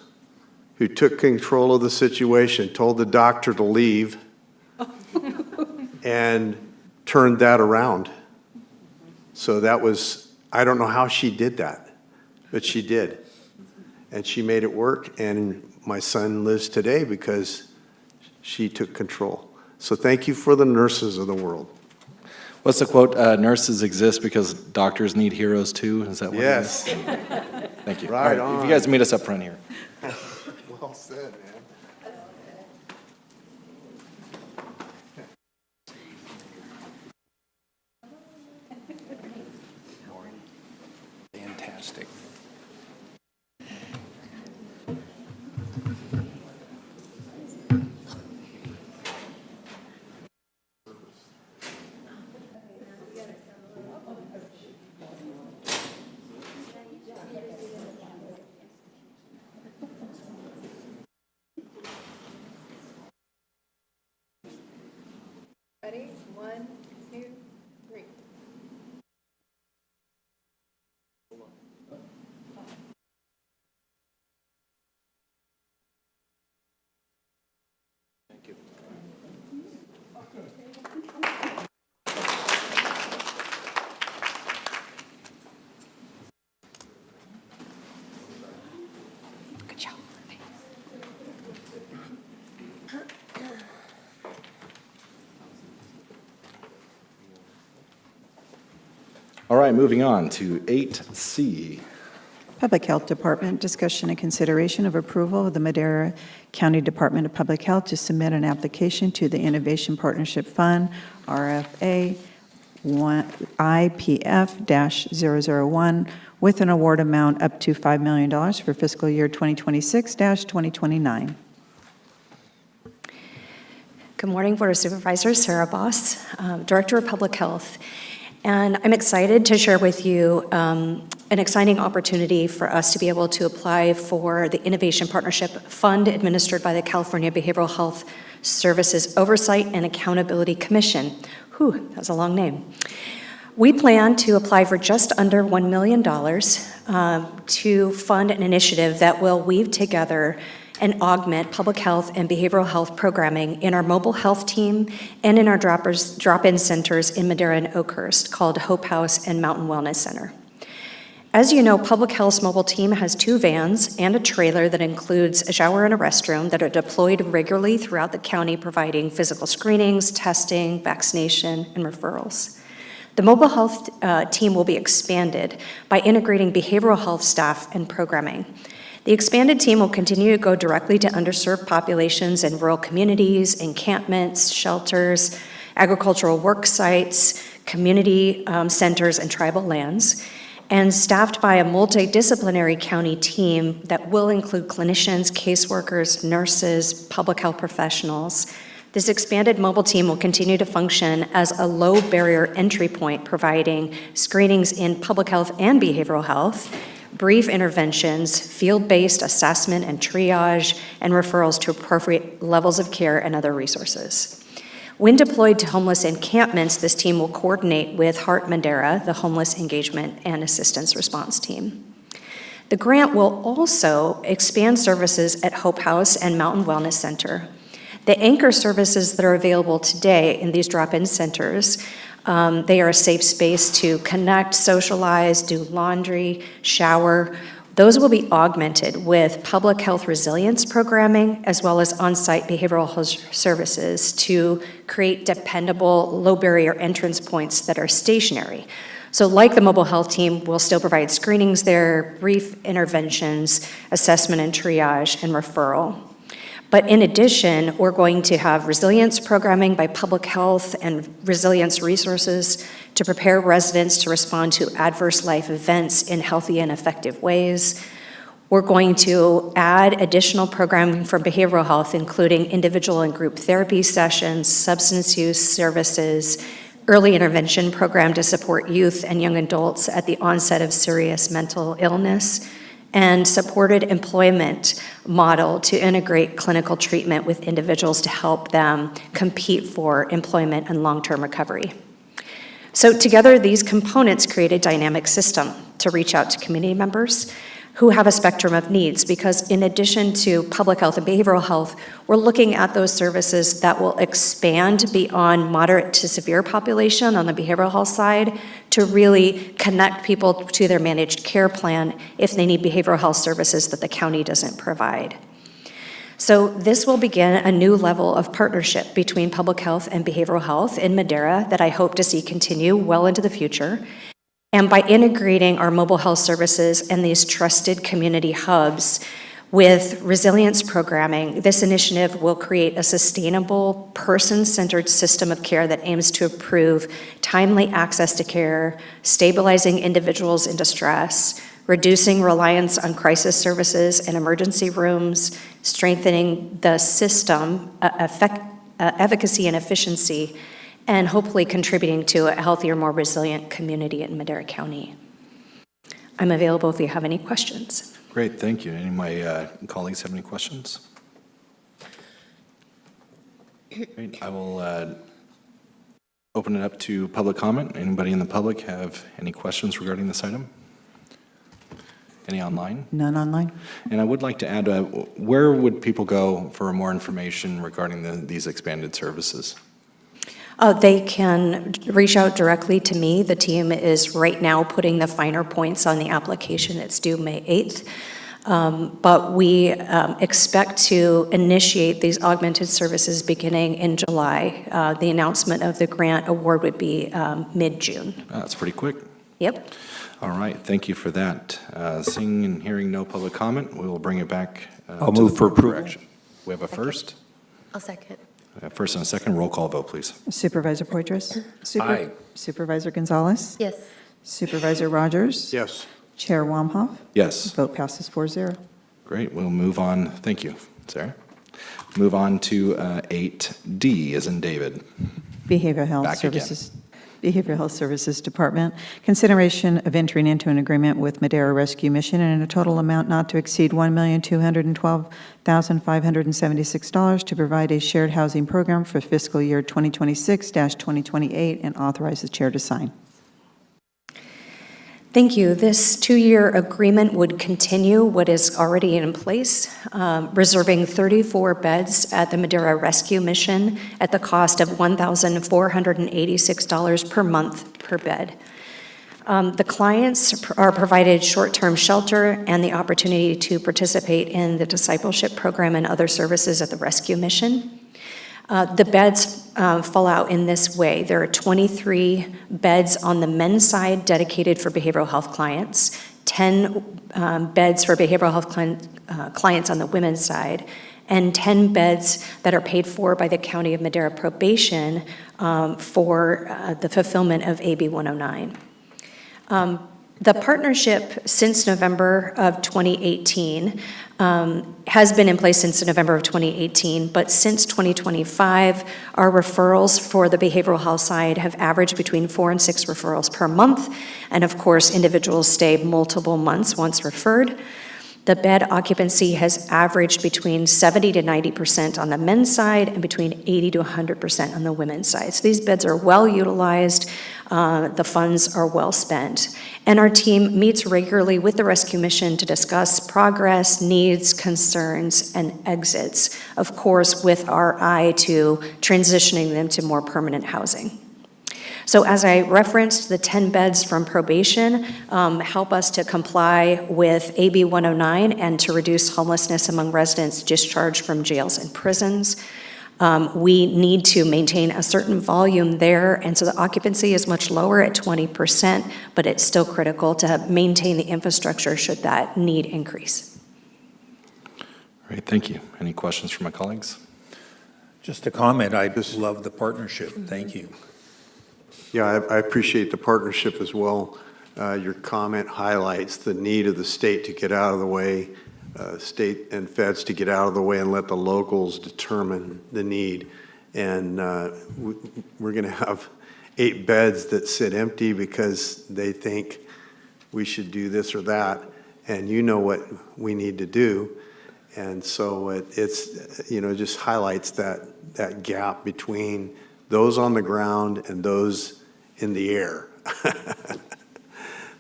who took control of the situation, told the doctor to leave, and turned that around. So that was, I don't know how she did that, but she did. And she made it work, and my son lives today because she took control. So thank you for the nurses of the world. What's the quote? Nurses exist because doctors need heroes too? Is that what Yes. it is? Thank you. Right All on. If you guys meet us up front here. Well said, man. Fantastic. Ready? 1, 2, 3. Thank you. Good job. All right, moving on to 8C. Public Health Department, discussion and consideration of approval of the Madera County Department of Public Health to submit an application to the Innovation Partnership Fund, RFA IPF-001, with an award amount up to $5 million for fiscal year 2026-2029. Good morning, Board of Supervisors. Sarah BOS, Director of Public Health. And I'm excited to share with you an exciting opportunity for us to be able to apply for the Innovation Partnership Fund administered by the California Behavioral Health Services Oversight and Accountability Commission. Whew, that's a long name. We plan to apply for just under $1 million to fund an initiative that will weave together and augment public health and behavioral health programming in our mobile health team and in our drop-in centers in Madera and Oakhurst called Hope House and Mountain Wellness Center. As you know, Public Health's mobile team has 2 vans and a trailer that includes a shower and a restroom that are deployed regularly throughout the county, providing physical screenings, testing, vaccination, and referrals. The mobile health team will be expanded by integrating behavioral health staff and programming. The expanded team will continue to go directly to underserved populations in rural communities, encampments, shelters, agricultural work sites, community centers, and tribal lands, and staffed by a multidisciplinary county team that will include clinicians, caseworkers, nurses, public health professionals. This expanded mobile team will continue to function as a low barrier entry point, providing screenings in public health and behavioral health, brief interventions, field-based assessment and triage, and referrals to appropriate levels of care and other resources. When deployed to homeless encampments, this team will coordinate with Heart Madera, the homeless engagement and assistance response team. The grant will also expand services at Hope House and Mountain Wellness Center. The anchor services that are available today in these drop-in centers, they are a safe space to connect, socialize, do laundry, shower. Those will be augmented with public health resilience programming as well as on-site behavioral health services to create dependable, low-barrier entrance points that are stationary. So like the mobile health team, we'll still provide screenings there, brief interventions, assessment and triage, and referral. But in addition, we're going to have resilience programming by public health and resilience resources to prepare residents to respond to adverse life events in healthy and effective ways. We're going to add additional programming for behavioral health, including individual and group therapy sessions, substance use services, early intervention program to support youth and young adults at the onset of serious mental illness, and supported employment model to integrate clinical treatment with individuals to help them compete for employment and long-term recovery. So together, these components create a dynamic system to reach out to community members who have a spectrum of needs, because in addition to public health and behavioral health, we're looking at those services that will expand beyond moderate to severe population on the behavioral health side to really connect people to their managed care plan if they need behavioral health services that the county doesn't provide. So this will begin a new level of partnership between public health and behavioral health in Madera that I hope to see continue well into the future. And by integrating our mobile health services and these trusted community hubs with resilience programming, this initiative will create a sustainable, person-centered system of care that aims to improve timely access to care, stabilizing individuals in distress, reducing reliance on crisis services and emergency rooms, strengthening the system, efficacy and efficiency, and hopefully contributing to a healthier, more resilient community in Madera County. I'm available if you have any questions. Great, thank you. Any of my colleagues have any questions? Great. I will open it up to public comment. Anybody in the public have any questions regarding this item? Any online? None online. And I would like to add, where would people go for more information regarding these expanded services? They can reach out directly to me. The team is right now putting the finer points on the application. It's due May 8th. But we expect to initiate these augmented services beginning in July. The announcement of the grant award would be mid-June. That's pretty quick. Yep. All right, thank you for that. Seeing and hearing no public comment, we will bring it back. I'll move for approval. We have a first. I'll second. First and a second, roll call vote, please. Supervisor Poitras? Aye. Supervisor Gonzalez? Yes. Supervisor Rogers? Yes. Chair Wamhoff? Yes. Vote passes 4-0. Great, we'll move on. Thank you, Sarah. Move on to 8D, as in David. Behavioral Health Back again. Services. Behavioral Health Services Department. Consideration of entering into an agreement with Madera Rescue Mission in a total amount not to exceed $1,212,576 to provide a shared housing program for fiscal year 2026-2028 and authorize the chair to sign. Thank you. This 2-year agreement would continue what is already in place, reserving 34 beds at the Madera Rescue Mission at the cost of $1,486 per month per bed. The clients are provided short-term shelter and the opportunity to participate in the discipleship program and other services at the rescue mission. The beds fall out in this way. There are 23 beds on the men's side dedicated for behavioral health clients, 10 beds for behavioral health clients on the women's side, and 10 beds that are paid for by the County of Madera Probation for the fulfillment of AB 109. The partnership since November of 2018 has been in place since November of 2018, but since 2025, our referrals for the behavioral health side have averaged between 4 and 6 referrals per month, and of course, individuals stay multiple months once referred. The bed occupancy has averaged between 70 to 90% on the men's side and between 80 to 100% on the women's side. So these beds are well utilized, the funds are well spent. And our team meets regularly with the Rescue Mission to discuss progress, needs, concerns, and exits, of course, with our eye to transitioning them to more permanent housing. So as I referenced, the 10 beds from probation help us to comply with AB 109 and to reduce homelessness among residents discharged from jails and prisons. We need to maintain a certain volume there, and so the occupancy is much lower at 20%, but it's still critical to maintain the infrastructure should that need increase. All right, thank you. Any questions from my colleagues? Just a comment, I love the partnership, thank you. Yeah, I appreciate the partnership as well. Your comment highlights the need of the state to get out of the way, state and feds to get out of the way and let the locals determine the need. And we're going to have 8 beds that sit empty because they think we should do this or that, and you know what we need to do. And so it's, you know, just highlights that gap between those on the ground and those in the air.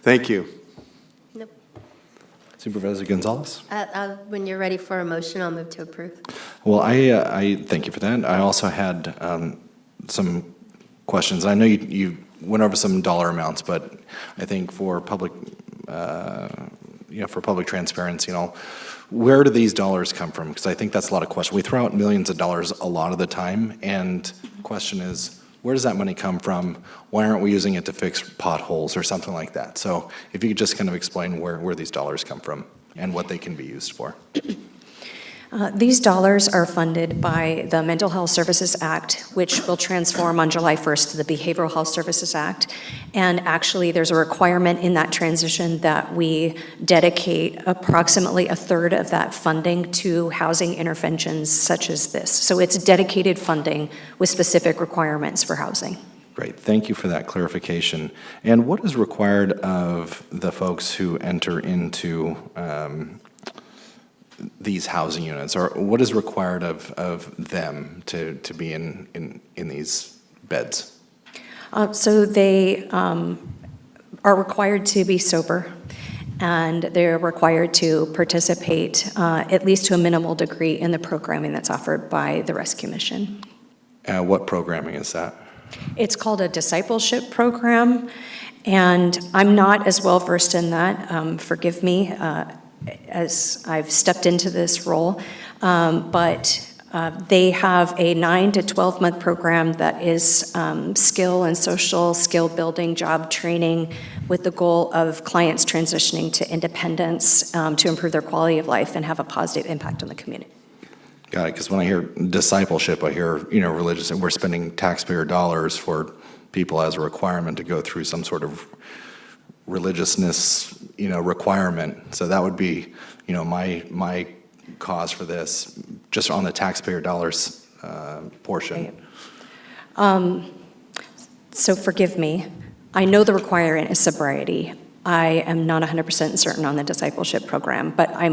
Thank you. Nope. Supervisor Gonzalez? When you're ready for a motion, I'll move to approve. Well, I thank you for that. I also had some questions. I know you went over some dollar amounts, but I think for public, for public transparency and all, where do these dollars come from? Because I think that's a lot of questions. We throw out millions of dollars a lot of the time, and the question is, where does that money come from? Why aren't we using it to fix potholes or something like that? So if you could just kind of explain where these dollars come from and what they can be used for. These dollars are funded by the Mental Health Services Act, which will transform on July 1st to the Behavioral Health Services Act. And actually, there's a requirement in that transition that we dedicate approximately 1/3 of that funding to housing interventions such as this. So it's dedicated funding with specific requirements for housing. Great, thank you for that clarification. And what is required of the folks who enter into these housing units, or what is required of them to be in these beds? So they are required to be sober, and they're required to participate at least to a minimal degree in the programming that's offered by the Rescue Mission. What programming is that? It's called a discipleship program, and I'm not as well versed in that, forgive me, as I've stepped into this role, but they have a 9 to 12 month program that is skill and social skill building, job training, with the goal of clients transitioning to independence to improve their quality of life and have a positive impact on the community. Got it, because when I hear discipleship, I hear, religious, and we're spending taxpayer dollars for people as a requirement to go through some sort of religiousness, requirement. So that would be, my cause for this, just on the taxpayer dollars portion. So forgive me. I know the requirement is sobriety. I am not 100% certain on the discipleship program, but I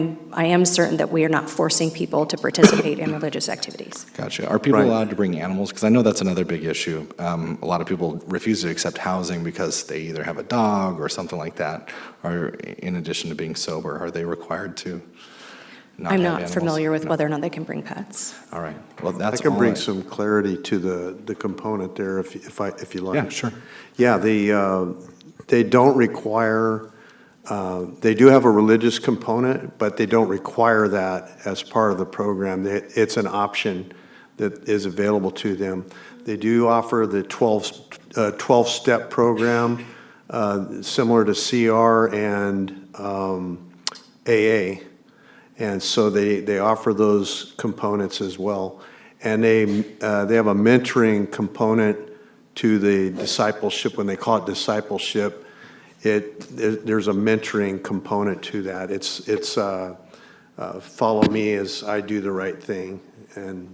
am certain that we are not forcing people to participate in religious activities. Gotcha. Are people allowed to bring animals? Because I know that's another big issue. A lot of people refuse to accept housing because they either have a dog or something like that, or in addition to being sober, are they required to not I'm have not animals? familiar with whether or not they can bring pets. All right. Well, that's I can bring all some clarity to the component there if you like. Yeah, sure. Yeah, they don't require, they do have a religious component, but they don't require that as part of the program. It's an option that is available to them. They do offer the 12-step program, similar to CR and AA. And so they offer those components as well. And they have a mentoring component to the discipleship. When they call it discipleship, there's a mentoring component to that. It's follow me as I do the right thing, and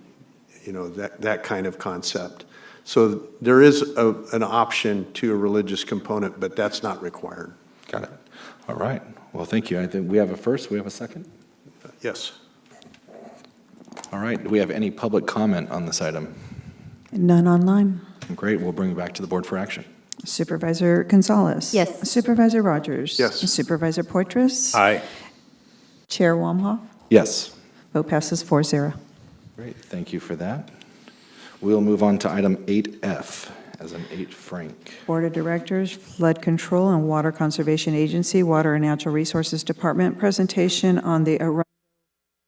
that kind of concept. So there is an option to a religious component, but that's not required. Got it. All right. Well, thank you. I think we have a first. We have a second. Yes. All right. Do we have any public comment on this item? None online. Great. We'll bring it back to the board for action. Supervisor Gonzalez. Yes. Supervisor Rogers. Yes. Supervisor Poitras. Aye. Chair Wamhoff. Yes. Vote passes 4-0. Great. Thank you for that. We'll move on to item 8F, as in 8 Frank. Board of Directors, Flood Control and Water Conservation Agency, Water and Natural Resources Department presentation on the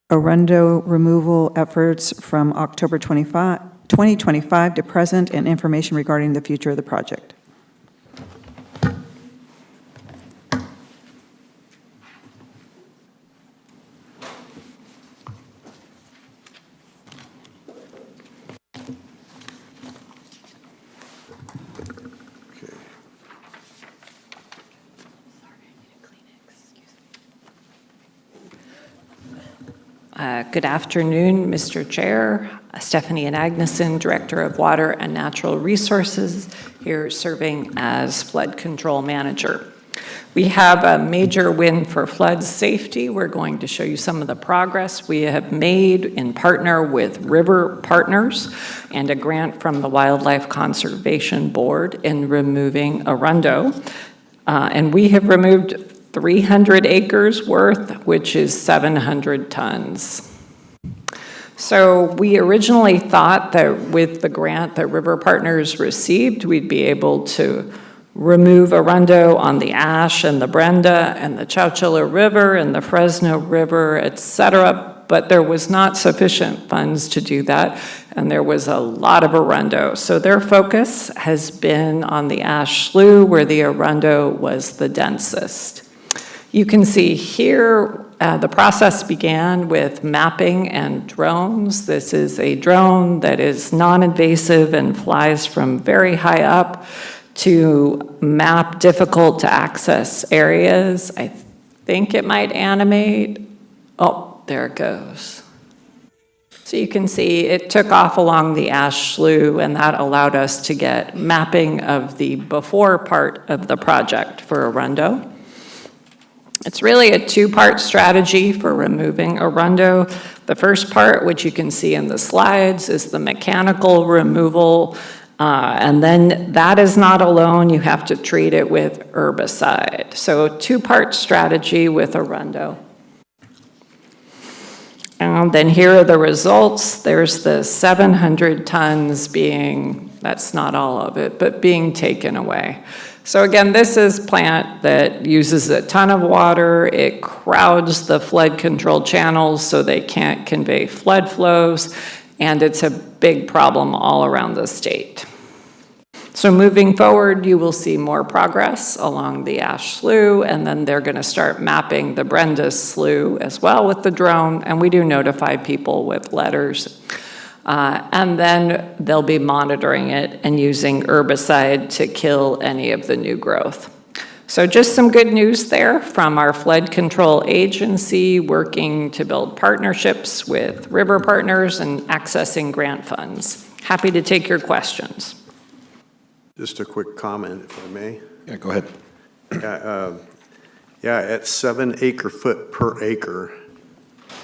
Arundo removal efforts from October 2025 to present, and information regarding the future of the project. Good afternoon, Mr. Chair. Stephanie Agneson, Director of Water and Natural Resources, here serving as Flood Control Manager. We have a major win for flood safety. We're going to show you some of the progress we have made in partner with River Partners and a grant from the Wildlife Conservation Board in removing Arundo. And we have removed 300 acres worth, which is 700 tons. So we originally thought that with the grant that River Partners received, we'd be able to remove Arundo on the Ash and the Brenda and the Chowchilla River and the Fresno River, et cetera, but there was not sufficient funds to do that, and there was a lot of Arundo. So their focus has been on the Ash Slough, where the Arundo was the densest. You can see here, the process began with mapping and drones. This is a drone that is non-invasive and flies from very high up to map difficult to access areas. I think it might animate. Oh, there it goes. So you can see it took off along the Ash Slough, and that allowed us to get mapping of the before part of the project for Arundo. It's really a two-part strategy for removing Arundo. The first part, which you can see in the slides, is the mechanical removal, and then that is not alone. You have to treat it with herbicide. So a two-part strategy with Arundo. And then here are the results. There's the 700 tons being, that's not all of it, but being taken away. So again, this is a plant that uses a ton of water. It crowds the flood control channels so they can't convey flood flows, and it's a big problem all around the state. So moving forward, you will see more progress along the Ash Slough, and then they're going to start mapping the Brenda Slough as well with the drone, and we do notify people with letters. And then they'll be monitoring it and using herbicide to kill any of the new growth. So just some good news there from our flood control agency, working to build partnerships with River Partners and accessing grant funds. Happy to take your questions. Just a quick comment, if I may. Yeah, go ahead. Yeah, at 7 acre-foot per acre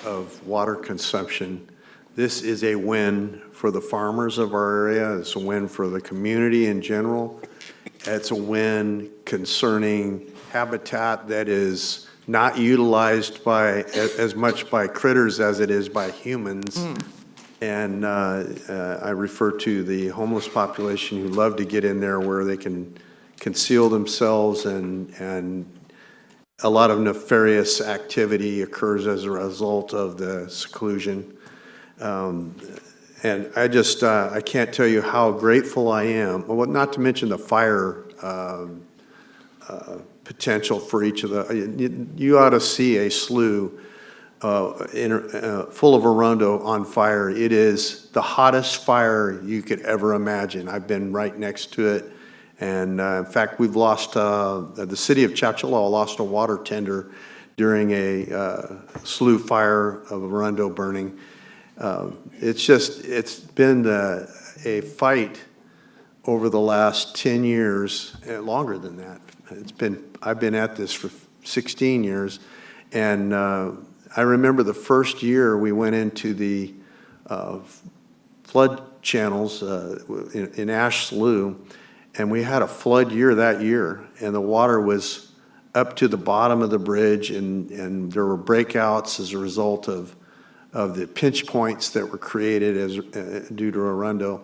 of water consumption, this is a win for the farmers of our area. It's a win for the community in general. It's a win concerning habitat that is not utilized by as much by critters as it is by humans. And I refer to the homeless population who love to get in there where they can conceal themselves, and a lot of nefarious activity occurs as a result of the seclusion. And I just, I can't tell you how grateful I am, well, not to mention the fire potential for each of the, you ought to see a slough full of Arundo on fire. It is the hottest fire you could ever imagine. I've been right next to it. And in fact, we've lost, the city of Chowchilla lost a water tender during a slough fire of Arundo burning. It's been a fight over the last 10 years, longer than that. I've been at this for 16 years, and I remember the first year we went into the flood channels in Ash Slough, and we had a flood year that year, and the water was up to the bottom of the bridge, and there were breakouts as a result of the pinch points that were created due to Arundo.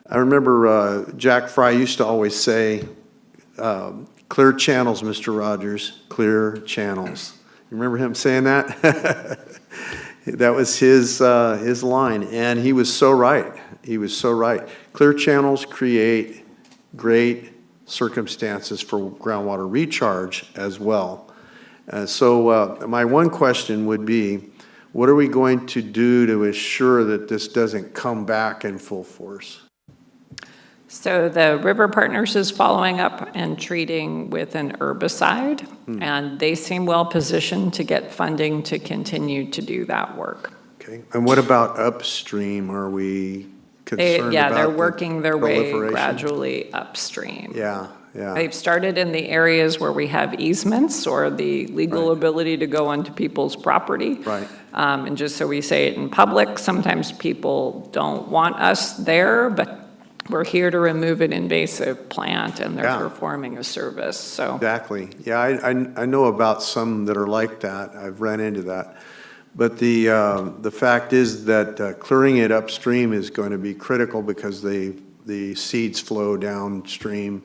I remember Jack Fry used to always say, clear channels, Mr. Rogers, clear channels. You remember him saying that? That was his line, and he was so right. He was so right. Clear channels create great circumstances for groundwater recharge as well. So my one question would be, what are we going to do to assure that this doesn't come back in full force? So the River Partners is following up and treating with an herbicide, and they seem well positioned to get funding to continue to do that work. Okay, and what about upstream? Are we concerned about they're working their way proliferation? Gradually upstream. Yeah. They've started in the areas where we have easements or the legal ability to go onto people's property. Right. And just so we say it in public, sometimes people don't want us there, but we're here to remove an invasive plant, and they're performing a service. So Exactly. Yeah, I know about some that are like that. I've run into that. But the fact is that clearing it upstream is going to be critical because the seeds flow downstream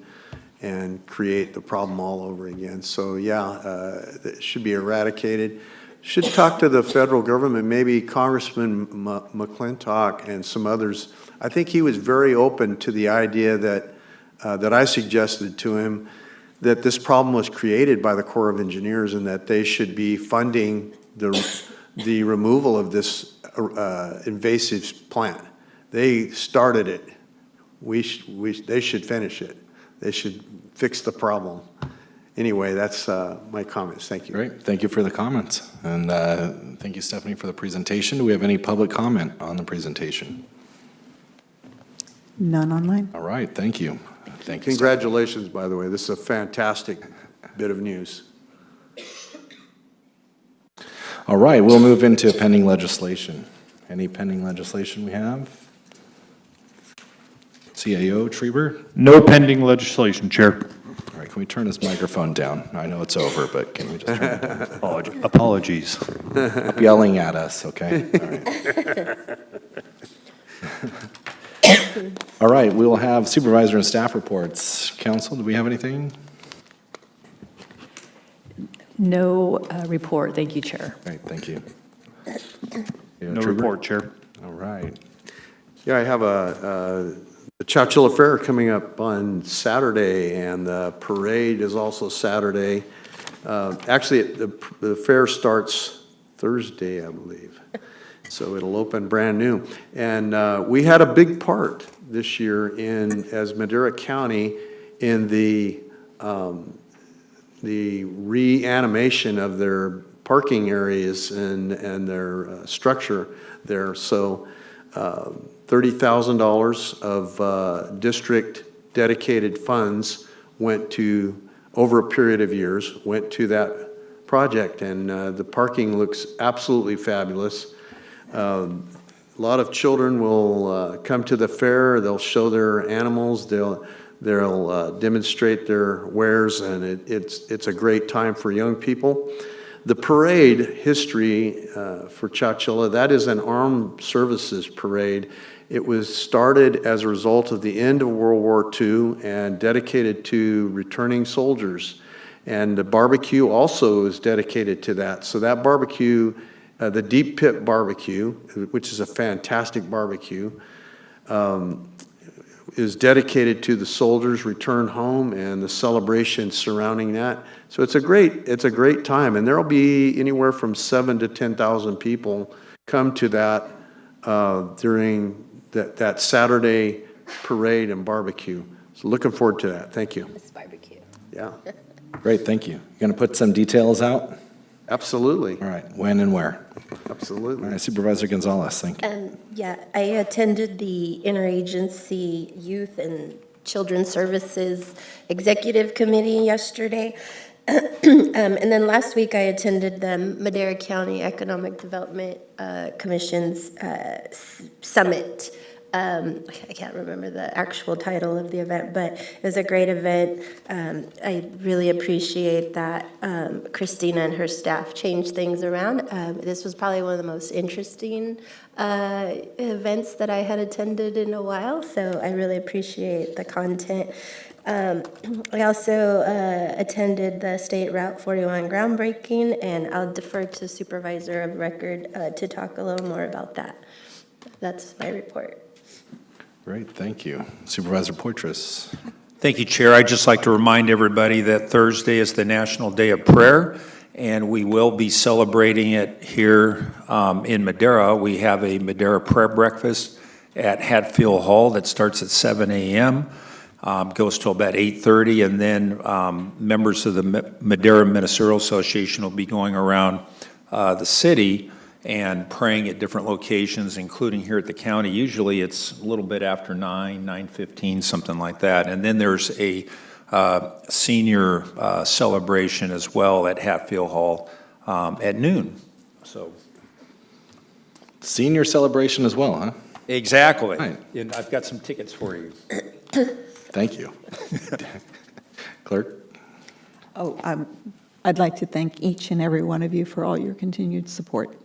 and create the problem all over again. So it should be eradicated. Should talk to the federal government, maybe Congressman McClintock and some others. I think he was very open to the idea that I suggested to him, that this problem was created by the Corps of Engineers and that they should be funding the removal of this invasive plant. They started it. They should finish it. They should fix the problem. Anyway, that's my comments. Thank you. Great. Thank you for the comments. And thank you, Stephanie, for the presentation. Do we have any public comment on the presentation? None online. All right. Thank you. Thank you. Congratulations, by the way. This is a fantastic bit of news. All right. We'll move into pending legislation. Any pending legislation we have? CAO, Trieber? No pending legislation, Chair. All right, can we turn this microphone down? I know it's over, but can we just turn it down? Apologies. Stop yelling at us, okay? All right. All right, we will have supervisor and staff reports. Council, do we have anything? No report. Thank you, Chair. All right, thank you. No report, Chair. All right. Yeah, I have the Chowchilla Fair coming up on Saturday, and the parade is also Saturday. Actually, the fair starts Thursday, I believe. So it'll open brand new. And we had a big part this year as Madera County in the reanimation of their parking areas and their structure there. So $30,000 of district dedicated funds went to, over a period of years, went to that project. And the parking looks absolutely fabulous. A lot of children will come to the fair. They'll show their animals. They'll demonstrate their wares, and it's a great time for young people. The parade history for Chowchilla, that is an armed services parade. It was started as a result of the end of World War II and dedicated to returning soldiers. And the barbecue also is dedicated to that. So that barbecue, the Deep Pit Barbecue, which is a fantastic barbecue, is dedicated to the soldiers' return home and the celebration surrounding that. So it's a great time, and there'll be anywhere from 7,000 to 10,000 people come to that during that Saturday parade and barbecue. So looking forward to that. Thank you. It's barbecue. Yeah. Great, thank you. Going to put some details out? Absolutely. All right, when and where? Absolutely. All right, Supervisor Gonzalez, thank you. Yeah, I attended the Interagency Youth and Children's Services Executive Committee yesterday. And then last week, I attended the Madera County Economic Development Commission's Summit. I can't remember the actual title of the event, but it was a great event. I really appreciate that Christina and her staff changed things around. This was probably one of the most interesting events that I had attended in a while, so I really appreciate the content. I also attended the State Route 41 groundbreaking, and I'll defer to Supervisor of Record to talk a little more about that. That's my report. Great, thank you. Supervisor Poitras. Thank you, Chair. I'd just like to remind everybody that Thursday is the National Day of Prayer, and we will be celebrating it here in Madera. We have a Madera prayer breakfast at Hatfield Hall that starts at 7 a.m., goes till about 8:30, and then members of the Madera Ministerial Association will be going around the city and praying at different locations, including here at the county. Usually it's a little bit after 9:15, something like that. And then there's a senior celebration as well at Hatfield Hall at noon. So, Senior celebration as well, huh? Exactly. Right. And I've got some tickets for you. Thank you. Clerk? I'd like to thank each and every one of you for all your continued support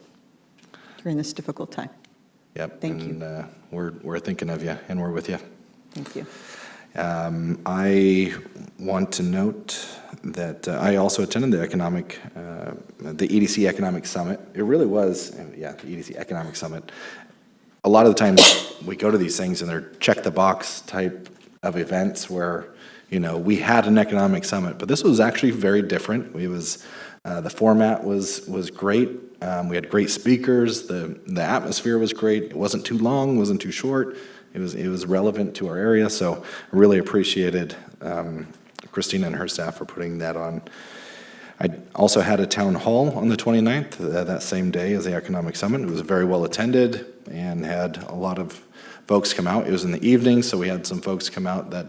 during this difficult time. Yep. Thank you. And we're thinking of you, and we're with you. Thank you. I want to note that I also attended the EDC Economic Summit. It really was, the EDC Economic Summit. A lot of the times we go to these things and they're check-the-box type of events where, we had an economic summit, but this was actually very different. It was, the format was great. We had great speakers. The atmosphere was great. It wasn't too long, wasn't too short. It was relevant to our area, so I really appreciated Christina and her staff for putting that on. I also had a town hall on the 29th, that same day as the Economic Summit. It was very well attended and had a lot of folks come out. It was in the evening, so we had some folks come out that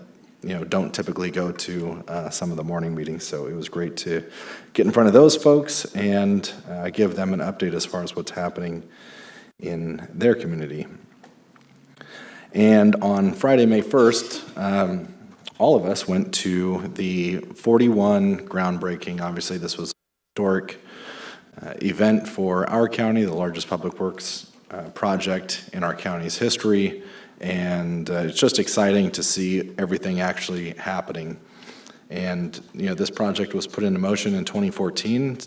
don't typically go to some of the morning meetings, so it was great to get in front of those folks and give them an update as far as what's happening in their community. And on Friday, May 1st, all of us went to the 41 groundbreaking. Obviously, this was a historic event for our county, the largest public works project in our county's history. And it's just exciting to see everything actually happening. And, this project was put into motion in 2014,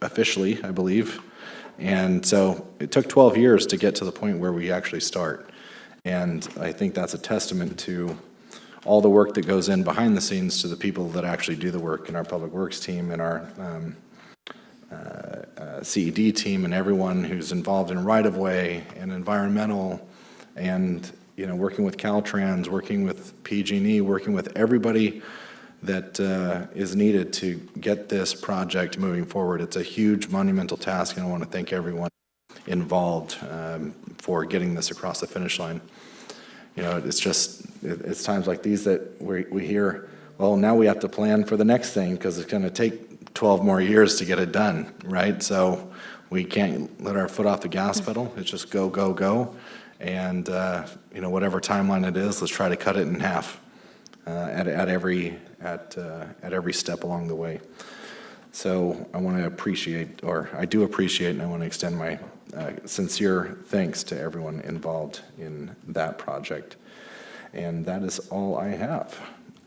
officially, I believe. And so it took 12 years to get to the point where we actually start. And I think that's a testament to all the work that goes in behind the scenes to the people that actually do the work in our public works team and our CED team and everyone who's involved in right-of-way and environmental and, working with Caltrans, working with PG&E, working with everybody that is needed to get this project moving forward. It's a huge monumental task, and I want to thank everyone involved for getting this across the finish line. It's times like these that we hear, well, now we have to plan for the next thing because it's going to take 12 more years to get it done, right? So we can't let our foot off the gas pedal. It's just go, go, go. And, whatever timeline it is, let's try to cut it in half at every step along the way. So I want to appreciate, or I do appreciate, and I want to extend my sincere thanks to everyone involved in that project. And that is all I have.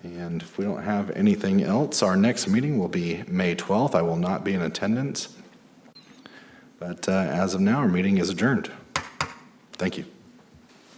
And if we don't have anything else, our next meeting will be May 12th. I will not be in attendance. But as of now, our meeting is adjourned. Thank you.